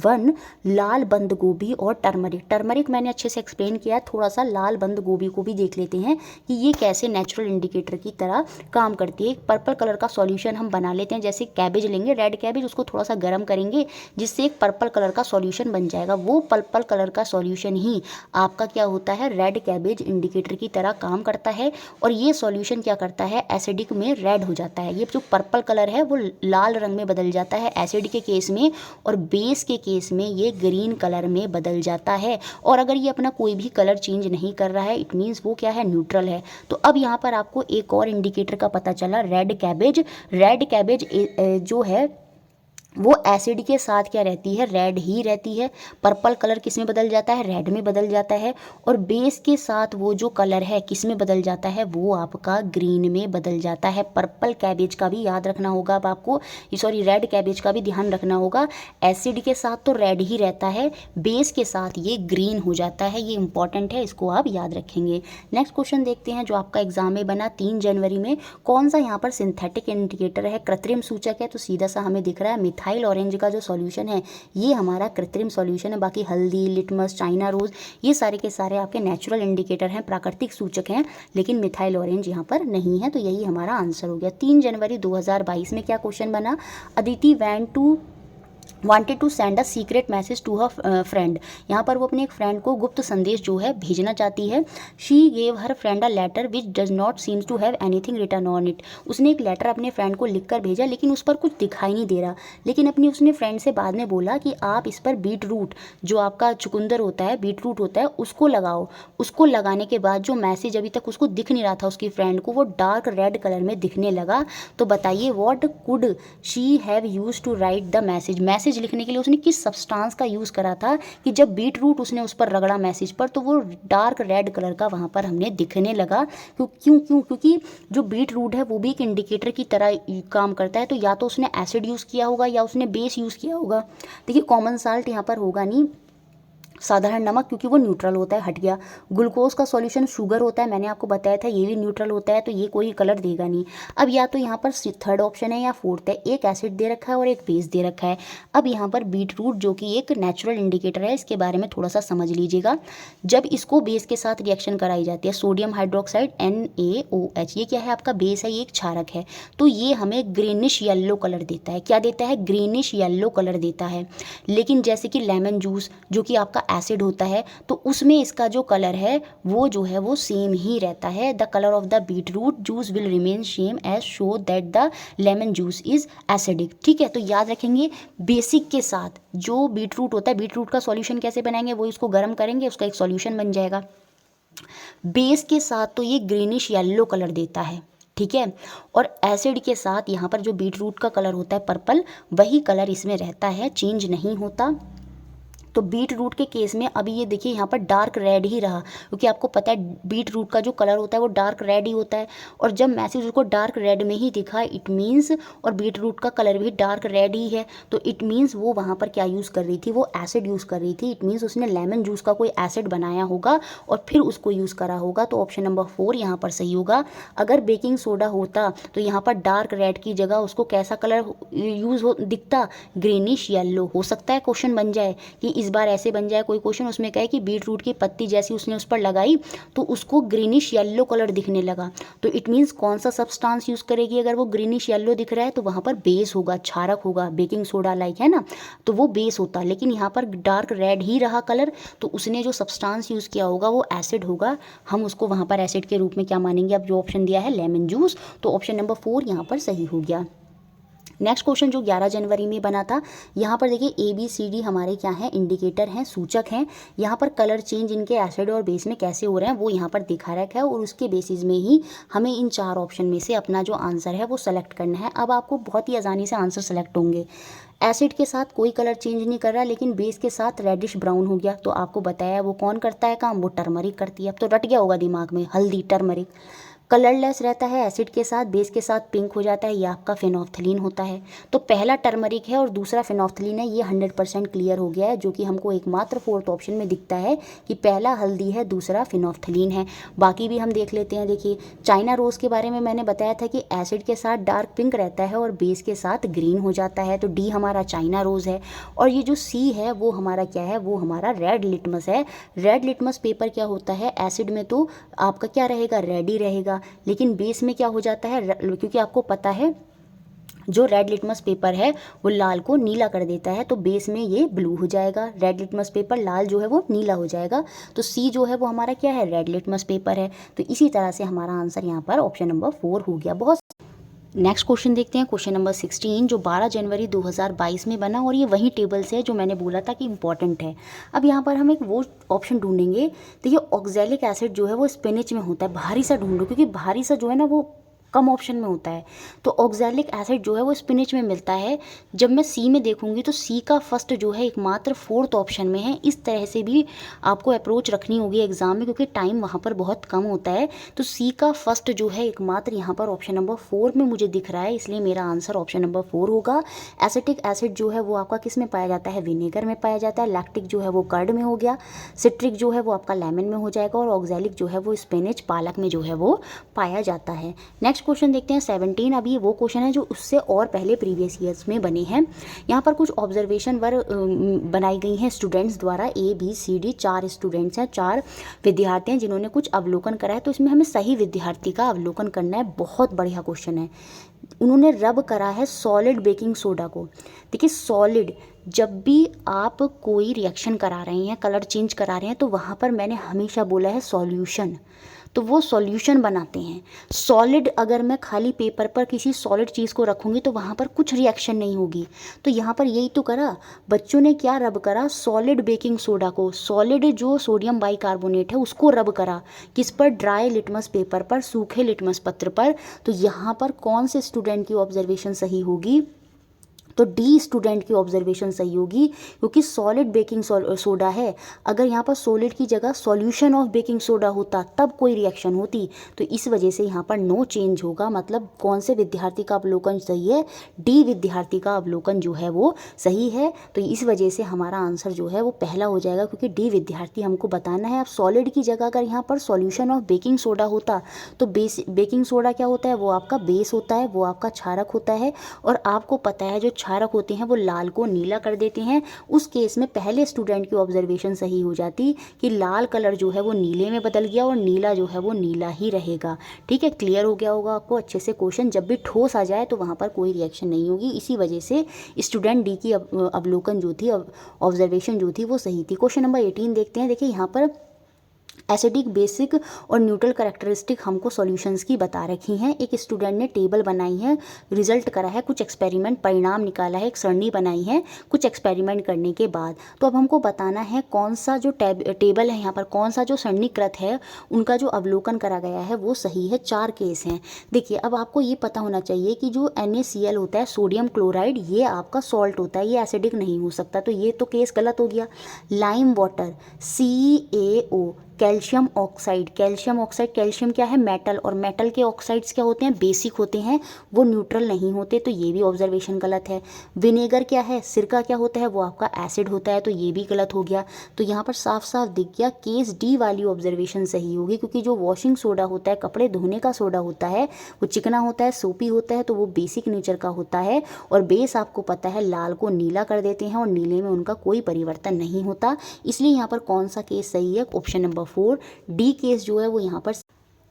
1 लाल बंद गोभी और टर्मरिक। टर्मरिक मैंने अच्छे से एक्सप्लेन किया, थोड़ा सा लाल बंद गोभी को भी देख लेते हैं कि ये कैसे नेचुरल इंडिकेटर की तरह काम करती है। एक पर्पल कलर का सॉल्यूशन हम बना लेते हैं, जैसे कैबेज लेंगे रेड कैबेज, उसको थोड़ा सा गर्म करेंगे जिससे एक पर्पल कलर का सॉल्यूशन बन जाएगा। वो पर्पल कलर का सॉल्यूशन ही आपका क्या होता है रेड कैबेज इंडिकेटर की तरह काम करता है। और ये सॉल्यूशन क्या करता है एसिडिक में रेड हो जाता है। ये जो पर्पल कलर है वो लाल रंग में बदल जाता है एसिड के केस में, और बेस के केस में ये ग्रीन कलर में बदल जाता है। और अगर ये अपना कोई भी कलर चेंज नहीं कर रहा है, इट मीन्स वो क्या है न्यूट्रल है। तो अब यहाँ पर आपको एक और इंडिकेटर का पता चला, रेड कैबेज। रेड कैबेज जो है वो एसिड के साथ क्या रहती है रेड ही रहती है। पर्पल कलर किस में बदल जाता है रेड में बदल जाता है। और बेस के साथ वो जो कलर है किस में बदल जाता है वो आपका ग्रीन में बदल जाता है। पर्पल कैबेज का भी याद रखना होगा, अब आपको सॉरी रेड कैबेज का भी ध्यान रखना होगा। एसिड के साथ तो रेड ही रहता है, बेस के साथ ये ग्रीन हो जाता है। ये इंपॉर्टेंट है, इसको आप याद रखेंगे। नेक्स्ट क्वेश्चन देखते हैं जो आपका एग्जाम में बना 3 जनवरी में। कौन सा यहाँ पर सिंथेटिक इंडिकेटर है, कृत्रिम सूचक है। तो सीधा सा हमें दिख रहा है मिथाइल ऑरेंज का जो सॉल्यूशन है ये हमारा कृत्रिम सॉल्यूशन है। बाकी हल्दी, लिटमस, चाइना रोज ये सारे के सारे आपके नेचुरल इंडिकेटर हैं, प्राकृतिक सूचक हैं, लेकिन मिथाइल ऑरेंज यहाँ पर नहीं है। तो यही हमारा आंसर हो गया। 3 जनवरी 2022 में क्या क्वेश्चन बना, Aditi wanted to send a secret message to her friend। यहाँ पर वो अपने एक फ्रेंड को गुप्त संदेश जो है भेजना चाहती है। she gave her friend a letter which does not seem to have anything written on it। उसने एक लेटर अपने फ्रेंड को लिख कर भेजा, लेकिन उस पर कुछ दिखाई नहीं दे रहा। लेकिन अपनी उसने फ्रेंड से बाद में बोला कि आप इस पर बीट रूट जो आपका चुकंदर होता है, बीट रूट होता है, उसको लगाओ। उसको लगाने के बाद जो मैसेज अभी तक उसको दिख नहीं रहा था उसकी फ्रेंड को, वो डार्क रेड कलर में दिखने लगा। तो बताइए what could she have use to write the message. Message लिखने के लिए उसने किस सब्सटेंस का यूज़ करा था कि जब बीट रूट उसने उस पर रगड़ा मैसेज पर तो वो डार्क रेड कलर का वहाँ पर हमने दिखने लगा। क्योंकि जो बीट रूट है वो भी एक इंडिकेटर की तरह काम करता है। तो या तो उसने एसिड यूज़ किया होगा या उसने बेस यूज़ किया होगा। देखिए कॉमन साल्ट यहाँ पर होगा नहीं, साधारण नमक क्योंकि वो न्यूट्रल होता है, हट गया। ग्लूकोज का सॉल्यूशन शुगर होता है, मैंने आपको बताया था ये भी न्यूट्रल होता है, तो ये कोई कलर देगा नहीं। अब या तो यहाँ पर थर्ड ऑप्शन है या फोर्थ है, एक एसिड दे रखा है और एक बेस दे रखा है। अब यहाँ पर बीट रूट जो कि एक नेचुरल इंडिकेटर है, इसके बारे में थोड़ा सा समझ लीजिएगा। जब इसको बेस के साथ रिएक्शन कराई जाती है, सोडियम हाइड्रोक्साइड NaOH, ये क्या है आपका बेस है, ये एक क्षारक है, तो ये हमें ग्रीनिश येलो कलर देता है। क्या देता है? ग्रीनिश येलो कलर देता है। लेकिन जैसे कि लेमन जूस जो कि आपका एसिड होता है, तो उसमें इसका जो कलर है वो जो है वो सेम ही रहता है। The colour of the beetroot juice will remain same as show that the lemon juice is acidic. ठीक है, तो याद रखेंगे बेसिक के साथ जो बीट रूट होता है, बीट रूट का सॉल्यूशन कैसे बनाएंगे, वो इसको गर्म करेंगे, उसका एक सॉल्यूशन बन जाएगा। बेस के साथ तो ये ग्रीनिश येलो कलर देता है, ठीक है, और एसिड के साथ यहाँ पर जो बीट रूट का कलर होता है पर्पल, वही कलर इसमें रहता है, चेंज नहीं होता। तो बीट रूट के केस में अभी ये देखिए यहाँ पर डार्क रेड ही रहा, क्योंकि आपको पता है बीट रूट का जो कलर होता है वो डार्क रेड ही होता है, और जब मैसेज उसको डार्क रेड में ही दिखा इट मीन्स, और बीट रूट का कलर भी डार्क रेड ही है, तो इट मीन्स वो वहाँ पर क्या यूज़ कर रही थी, वो एसिड यूज़ कर रही थी। इट मीन्स उसने लेमन जूस का कोई एसिड बनाया होगा और फिर उसको यूज़ करा होगा। तो ऑप्शन नंबर 4 यहाँ पर सही होगा। अगर बेकिंग सोडा होता तो यहाँ पर डार्क रेड की जगह उसको कैसा कलर यूज़ हो दिखता, ग्रीनिश येलो। हो सकता है क्वेश्चन बन जाए कि इस बार ऐसे बन जाए कोई क्वेश्चन, उसमें कहे कि बीट रूट की पत्ती जैसी उसने उस पर लगाई तो उसको ग्रीनिश येलो कलर दिखने लगा, तो इट मीन्स कौन सा सब्सटेंस यूज़ करेगी अगर वो ग्रीनिश येलो दिख रहा है, तो वहाँ पर बेस होगा, क्षारक होगा, बेकिंग सोडा लाइक है ना, तो वो बेस होता। लेकिन यहाँ पर डार्क रेड ही रहा कलर, तो उसने जो सब्सटेंस यूज़ किया होगा वो एसिड होगा, हम उसको वहाँ पर एसिड के रूप में क्या मानेंगे। अब जो ऑप्शन दिया है लेमन जूस, तो ऑप्शन नंबर 4 यहाँ पर सही हो गया। नेक्स्ट क्वेश्चन जो 11 जनवरी में बना था, यहाँ पर देखिए ABCD हमारे क्या हैं, इंडिकेटर हैं, सूचक हैं। यहाँ पर कलर चेंज इनके एसिड और बेस में कैसे हो रहे हैं वो यहाँ पर दिखा रखा है, और उसके बेसिस में ही हमें इन 4 ऑप्शन में से अपना जो आंसर है वो सेलेक्ट करना है। अब आपको बहुत ही आसानी से आंसर सेलेक्ट होंगे। एसिड के साथ कोई कलर चेंज नहीं कर रहा, लेकिन बेस के साथ रेडिश ब्राउन हो गया, तो आपको बताया वो कौन करता है काम, वो टर्मरिक करती है। अब तो रट गया होगा दिमाग में, हल्दी, टर्मरिक। कलरलेस रहता है एसिड के साथ, बेस के साथ पिंक हो जाता है, ये आपका फिनोफ्थलीन होता है। तो पहला टर्मरिक है और दूसरा फिनोफ्थलीन है, ये 100% क्लियर हो गया है, जो कि हमको एकमात्र 4th ऑप्शन में दिखता है कि पहला हल्दी है, दूसरा फिनोफ्थलीन है। बाकी भी हम देख लेते हैं। देखिए चाइना रोज़ के बारे में मैंने बताया था कि एसिड के साथ डार्क पिंक रहता है और बेस के साथ ग्रीन हो जाता है, तो डी हमारा चाइना रोज़ है। और ये जो सी है वो हमारा क्या है, वो हमारा रेड लिटमस है। रेड लिटमस पेपर क्या होता है, एसिड में तो आपका क्या रहेगा, रेड ही रहेगा, लेकिन बेस में क्या हो जाता है, क्योंकि आपको पता है जो रेड लिटमस पेपर है वो लाल को नीला कर देता है, तो बेस में ये ब्लू हो जाएगा। रेड लिटमस पेपर लाल जो है वो नीला हो जाएगा, तो सी जो है वो हमारा क्या है, रेड लिटमस पेपर है। तो इसी तरह से हमारा आंसर यहाँ पर ऑप्शन नंबर 4 हो गया। बहुत नेक्स्ट क्वेश्चन देखते हैं, क्वेश्चन नंबर 16 जो 12 जनवरी 2022 में बना, और ये वही टेबल से है जो मैंने बोला था कि इंपॉर्टेंट है। अब यहाँ पर हम एक वो ऑप्शन ढूंढेंगे, तो ये ऑक्जेलिक एसिड जो है वो स्पिनिच में होता है। भारी सा ढूंढो, क्योंकि भारी सा जो है ना वो कम ऑप्शन में होता है, तो ऑक्जेलिक एसिड जो है वो स्पिनिच में मिलता है। जब मैं सी में देखूंगी तो सी का फर्स्ट जो है एकमात्र 4th ऑप्शन में है। इस तरह से भी आपको अप्रोच रखनी होगी एग्जाम में, क्योंकि टाइम वहाँ पर बहुत कम होता है। तो सी का फर्स्ट जो है एकमात्र यहाँ पर ऑप्शन नंबर 4 में मुझे दिख रहा है, इसलिए मेरा आंसर ऑप्शन नंबर 4 होगा। एसिटिक एसिड जो है वो आपका किस में पाया जाता है, विनेगर में पाया जाता है। लैक्टिक जो है वो कर्ड में हो गया। सिट्रिक जो है वो आपका लेमन में हो जाएगा, और ऑक्जेलिक जो है वो स्पिनिच, पालक में जो है वो पाया जाता है। नेक्स्ट क्वेश्चन देखते हैं 17। अभी वो क्वेश्चन है जो उससे और पहले प्रीवियस ईयर्स में बने हैं। यहाँ पर कुछ ऑब्जर्वेशन बनाई गई हैं स्टूडेंट्स द्वारा। ABCD 4 स्टूडेंट्स हैं, 4 विद्यार्थी हैं जिन्होंने कुछ अवलोकन करा है, तो इसमें हमें सही विद्यार्थी का अवलोकन करना है। बहुत बढ़िया क्वेश्चन है। उन्होंने रब करा है सॉलिड बेकिंग सोडा को। देखिए सॉलिड, जब भी आप कोई रिएक्शन करा रहे हैं, कलर चेंज करा रहे हैं, तो वहाँ पर मैंने हमेशा बोला है सॉल्यूशन, तो वो सॉल्यूशन बनाते हैं। सॉलिड अगर मैं खाली पेपर पर किसी सॉलिड चीज़ को रखूँगी तो वहाँ पर कुछ रिएक्शन नहीं होगी। तो यहाँ पर यही तो करा बच्चों ने, क्या रब करा, सॉलिड बेकिंग सोडा को। सॉलिड जो सोडियम बाइकार्बोनेट है उसको रब करा, किस पर, ड्राई लिटमस पेपर पर, सूखे लिटमस पत्र पर। तो यहाँ पर कौन से स्टूडेंट की ऑब्जर्वेशन सही होगी, तो डी स्टूडेंट की ऑब्जर्वेशन सही होगी, क्योंकि सॉलिड बेकिंग सोडा है। अगर यहाँ पर सॉलिड की जगह सॉल्यूशन ऑफ बेकिंग सोडा होता तब कोई रिएक्शन होती, तो इस वजह से यहाँ पर नो चेंज होगा। मतलब कौन से विद्यार्थी का अवलोकन सही है, डी विद्यार्थी का अवलोकन जो है वो सही है। तो इस वजह से हमारा आंसर जो है वो पहला हो जाएगा, क्योंकि डी विद्यार्थी हमको बताना है। अब सॉलिड की जगह अगर यहाँ पर सॉल्यूशन ऑफ बेकिंग सोडा होता तो बेकिंग सोडा क्या होता है, वो आपका बेस होता है, वो आपका क्षारक होता है। और आपको पता है जो क्षारक होते हैं वो लाल को नीला कर देते हैं। उस केस में पहले स्टूडेंट की ऑब्जर्वेशन सही हो जाती कि लाल कलर जो है वो नीले में बदल गया और नीला जो है वो नीला ही रहेगा। ठीक है, क्लियर हो गया होगा आपको अच्छे से। क्वेश्चन जब भी ठोस आ जाए तो वहाँ पर कोई रिएक्शन नहीं होगी, इसी वजह से स्टूडेंट डी की अवलोकन जो थी, ऑब्जर्वेशन जो थी वो सही थी। क्वेश्चन नंबर 18 देखते हैं। देखिए यहाँ पर एसिडिक, बेसिक और न्यूट्रल कैरेक्टरिस्टिक हमको सॉल्यूशंस की बता रखी हैं। एक स्टूडेंट ने टेबल बनाई है, रिजल्ट करा है, कुछ एक्सपेरिमेंट परिणाम निकाला है, एक सरणी बनाई है कुछ एक्सपेरिमेंट करने के बाद। तो अब हमको बताना है कौन सा जो टेबल है यहाँ पर, कौन सा जो सरणीकृत है उनका जो अवलोकन करा गया है वो सही है। 4 केस हैं। देखिए अब आपको ये पता होना चाहिए कि जो NaCl होता है, सोडियम क्लोराइड, ये आपका सॉल्ट होता है, ये एसिडिक नहीं हो सकता, तो ये तो केस गलत हो गया। Lime water CaO, calcium oxide, calcium क्या है, मेटल, और मेटल के ऑक्साइड्स क्या होते हैं, बेसिक होते हैं, वो न्यूट्रल नहीं होते, तो ये भी ऑब्जर्वेशन गलत है। विनेगर क्या है, सिरका क्या होता है, वो आपका एसिड होता है, तो ये भी गलत हो गया। तो यहाँ पर साफ साफ दिख गया केस डी वाली ऑब्जर्वेशन सही होगी, क्योंकि जो वॉशिंग सोडा होता है, कपड़े धोने का सोडा होता है, वो चिकना होता है, सोपी होता है, तो वो बेसिक नेचर का होता है। और बेस आपको पता है लाल को नीला कर देते हैं और नीले में उनका कोई परिवर्तन नहीं होता। इसलिए यहाँ पर कौन सा केस सही है, ऑप्शन नंबर 4 डी केस जो है वो यहाँ पर।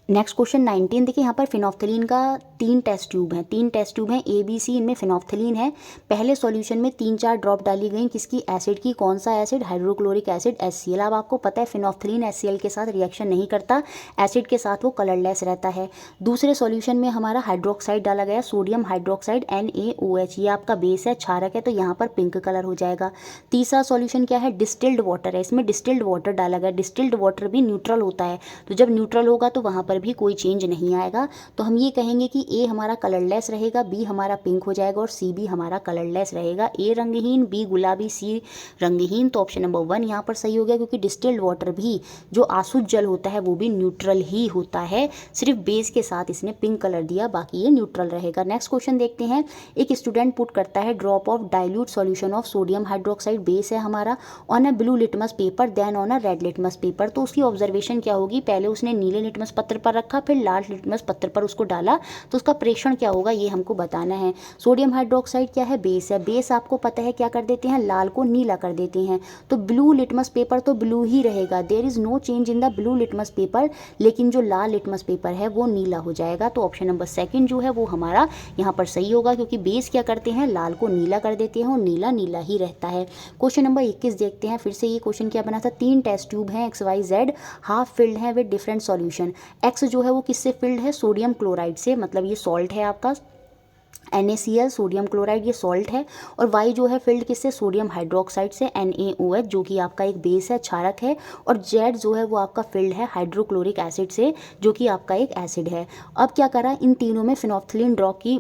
नेक्स्ट क्वेश्चन 19 देखिए, यहाँ पर फिनोफ्थलीन का 3 टेस्ट ट्यूब हैं, 3 टेस्ट ट्यूब हैं ABC, इनमें फिनोफ्थलीन है। पहले सॉल्यूशन में 3-4 ड्रॉप डाली गई, किसकी, एसिड की। कौन सा एसिड, हाइड्रोक्लोरिक एसिड HCl। अब आपको पता है फिनोफ्थलीन HCl के साथ रिएक्शन नहीं करता, एसिड के साथ वो कलरलेस रहता है। दूसरे सॉल्यूशन में हमारा हाइड्रोक्साइड डाला गया, सोडियम हाइड्रोक्साइड NaOH, ये आपका बेस है, क्षारक है, तो यहाँ पर पिंक कलर हो जाएगा। तीसरा सॉल्यूशन क्या है, डिस्टिल्ड वाटर है, इसमें डिस्टिल्ड वाटर डाला गया। डिस्टिल्ड वाटर भी न्यूट्रल होता है, तो जब न्यूट्रल होगा तो वहाँ पर भी कोई चेंज नहीं आएगा। तो हम ये कहेंगे कि ए हमारा कलरलेस रहेगा, बी हमारा पिंक हो जाएगा और सी भी हमारा कलरलेस रहेगा। ए रंगहीन, बी गुलाबी, सी रंगहीन। तो ऑप्शन नंबर 1 यहाँ पर सही हो गया, क्योंकि डिस्टिल्ड वाटर भी जो आसुत जल होता है वो भी न्यूट्रल ही होता है, सिर्फ बेस के साथ इसने पिंक कलर दिया, बाकी ये न्यूट्रल रहेगा। नेक्स्ट क्वेश्चन देखते हैं। एक स्टूडेंट पुट करता है drop of dilute solution of sodium hydroxide, base है हमारा, on a blue litmus paper then on a red litmus paper. तो उसकी ऑब्जर्वेशन क्या होगी, पहले उसने नीले लिटमस पत्र पर रखा, फिर लाल लिटमस पत्र पर उसको डाला, तो उसका प्रेषण क्या होगा ये हमको बताना है। सोडियम हाइड्रोक्साइड क्या है, बेस है, बेस आपको पता है क्या कर देते हैं, लाल को नीला कर देते हैं, तो ब्लू लिटमस पेपर तो ब्लू ही रहेगा, there is no change in the blue litmus paper, लेकिन जो लाल लिटमस पेपर है वो नीला हो जाएगा। तो ऑप्शन नंबर 2 जो है वो हमारा यहाँ पर सही होगा, क्योंकि बेस क्या करते हैं, लाल को नीला कर देते हैं और नीला नीला ही रहता है। क्वेश्चन नंबर 21 देखते हैं। फिर से ये क्वेश्चन क्या बना था, 3 टेस्ट ट्यूब हैं XYZ, हाफ फिल्ड है विद डिफरेंट सॉल्यूशन। एक्स जो है वो किससे फिल्ड है, सोडियम क्लोराइड से, मतलब ये सॉल्ट है आपका NaCl, सोडियम क्लोराइड, ये सॉल्ट है। और Y जो है फिल्ड किससे, सोडियम हाइड्रोक्साइड से, NaOH, जो कि आपका एक बेस है, क्षारक है। और Z जो है वो आपका फिल्ड है हाइड्रोक्लोरिक एसिड से, जो कि आपका एक एसिड है। अब क्या करा, इन तीनों में फिनोफ्थलीन ड्रॉप की,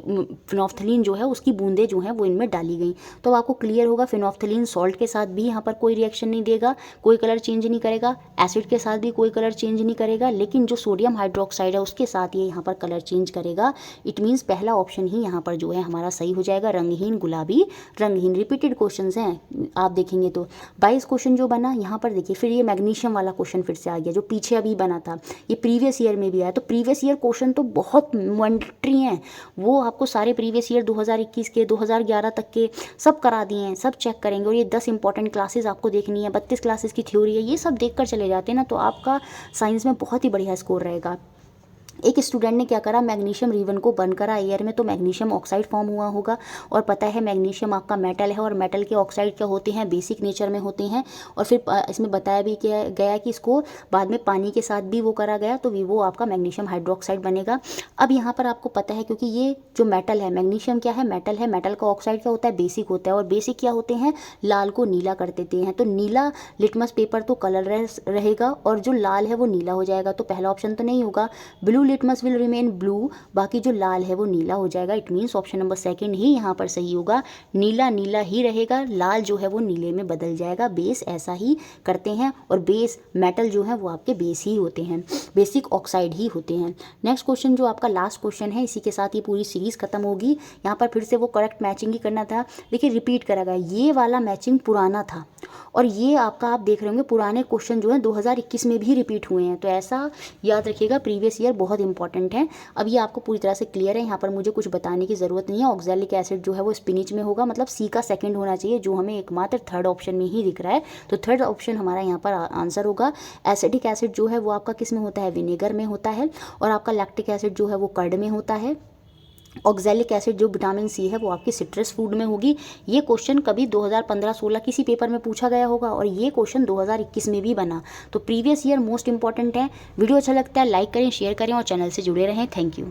फिनोफ्थलीन जो है उसकी बूंदें जो हैं वो इनमें डाली गई। तो आपको क्लियर होगा फिनोफ्थलीन सॉल्ट के साथ भी यहाँ पर कोई रिएक्शन नहीं देगा, कोई कलर चेंज नहीं करेगा, एसिड के साथ भी कोई कलर चेंज नहीं करेगा, लेकिन जो सोडियम हाइड्रोक्साइड है उसके साथ ये यहाँ पर कलर चेंज करेगा। इट मीन्स पहला ऑप्शन ही यहाँ पर जो है हमारा सही हो जाएगा, रंगहीन, गुलाबी, रंगहीन। रिपीटेड क्वेश्चंस हैं आप देखेंगे तो। 22 क्वेश्चन जो बना यहाँ पर देखिए, फिर ये मैग्नीशियम वाला क्वेश्चन फिर से आ गया, जो पीछे अभी बना था, ये प्रीवियस ईयर में भी आया। तो प्रीवियस ईयर क्वेश्चन तो बहुत मैंडेटरी हैं, वो आपको सारे प्रीवियस ईयर 2021 के 2011 तक के सब करा दिए हैं, सब चेक करेंगे। और ये 10 इंपॉर्टेंट क्लासेस आपको देखनी है, 32 क्लासेस की थ्योरी है, ये सब देख कर चले जाते हैं ना, तो आपका साइंस में बहुत ही बढ़िया स्कोर रहेगा। एक स्टूडेंट ने क्या करा, मैग्नीशियम रिबन को बर्न करा एयर में, तो मैग्नीशियम ऑक्साइड फॉर्म हुआ होगा। और पता है मैग्नीशियम आपका मेटल है, और मेटल के ऑक्साइड क्या होते हैं, बेसिक नेचर में होते हैं। और फिर इसमें बताया भी गया कि इसको बाद में पानी के साथ भी वो करा गया, तो वो आपका मैग्नीशियम हाइड्रोक्साइड बनेगा। अब यहाँ पर आपको पता है, क्योंकि ये जो मेटल है, मैग्नीशियम क्या है, मेटल है, मेटल का ऑक्साइड क्या होता है, बेसिक होता है। और बेसिक क्या होते हैं, लाल को नीला कर देते हैं, तो नीला लिटमस पेपर तो कलर रहेगा और जो लाल है वो नीला हो जाएगा, तो पहला ऑप्शन तो नहीं होगा। Blue litmus will remain blue, बाकी जो लाल है वो नीला हो जाएगा। It means option number second ही यहाँ पर सही होगा, नीला नीला ही रहेगा, लाल जो है वो नीले में बदल जाएगा। बेस ऐसा ही करते हैं, और बेस मेटल जो है वो आपके बेस ही होते हैं, बेसिक ऑक्साइड ही होते हैं। नेक्स्ट क्वेश्चन जो आपका लास्ट क्वेश्चन है, इसी के साथ ये पूरी सीरीज खत्म होगी। यहाँ पर फिर से वो करेक्ट मैचिंग ही करना था। देखिए रिपीट करा गया, ये वाला मैचिंग पुराना था, और ये आपका आप देख रहे होंगे पुराने क्वेश्चन जो है 2021 में भी रिपीट हुए हैं। तो ऐसा याद रखिएगा, प्रीवियस ईयर बहुत इंपॉर्टेंट है। अब ये आपको पूरी तरह से क्लियर है, यहाँ पर मुझे कुछ बताने की ज़रूरत नहीं है। ऑक्सैलिक एसिड जो है वो स्पिनिच में होगा, मतलब सी का सेकंड होना चाहिए, जो हमें एकमात्र थर्ड ऑप्शन में ही दिख रहा है। तो थर्ड ऑप्शन हमारा यहाँ पर आंसर होगा। एसिडिक एसिड जो है वो आपका किस में होता है, विनेगर में होता है, और आपका लैक्टिक एसिड जो है वो कर्ड में होता है। ऑक्सैलिक एसिड जो विटामिन सी है वो आपकी सिट्रस फूड में होगी। ये क्वेश्चन कभी 2015-16 किसी पेपर में पूछा गया होगा, और ये क्वेश्चन 2021 में भी बना। तो प्रीवियस ईयर मोस्ट इंपॉर्टेंट है। वीडियो अच्छा लगता है लाइक करें, शेयर करें और चैनल से जुड़े रहें। Thank you.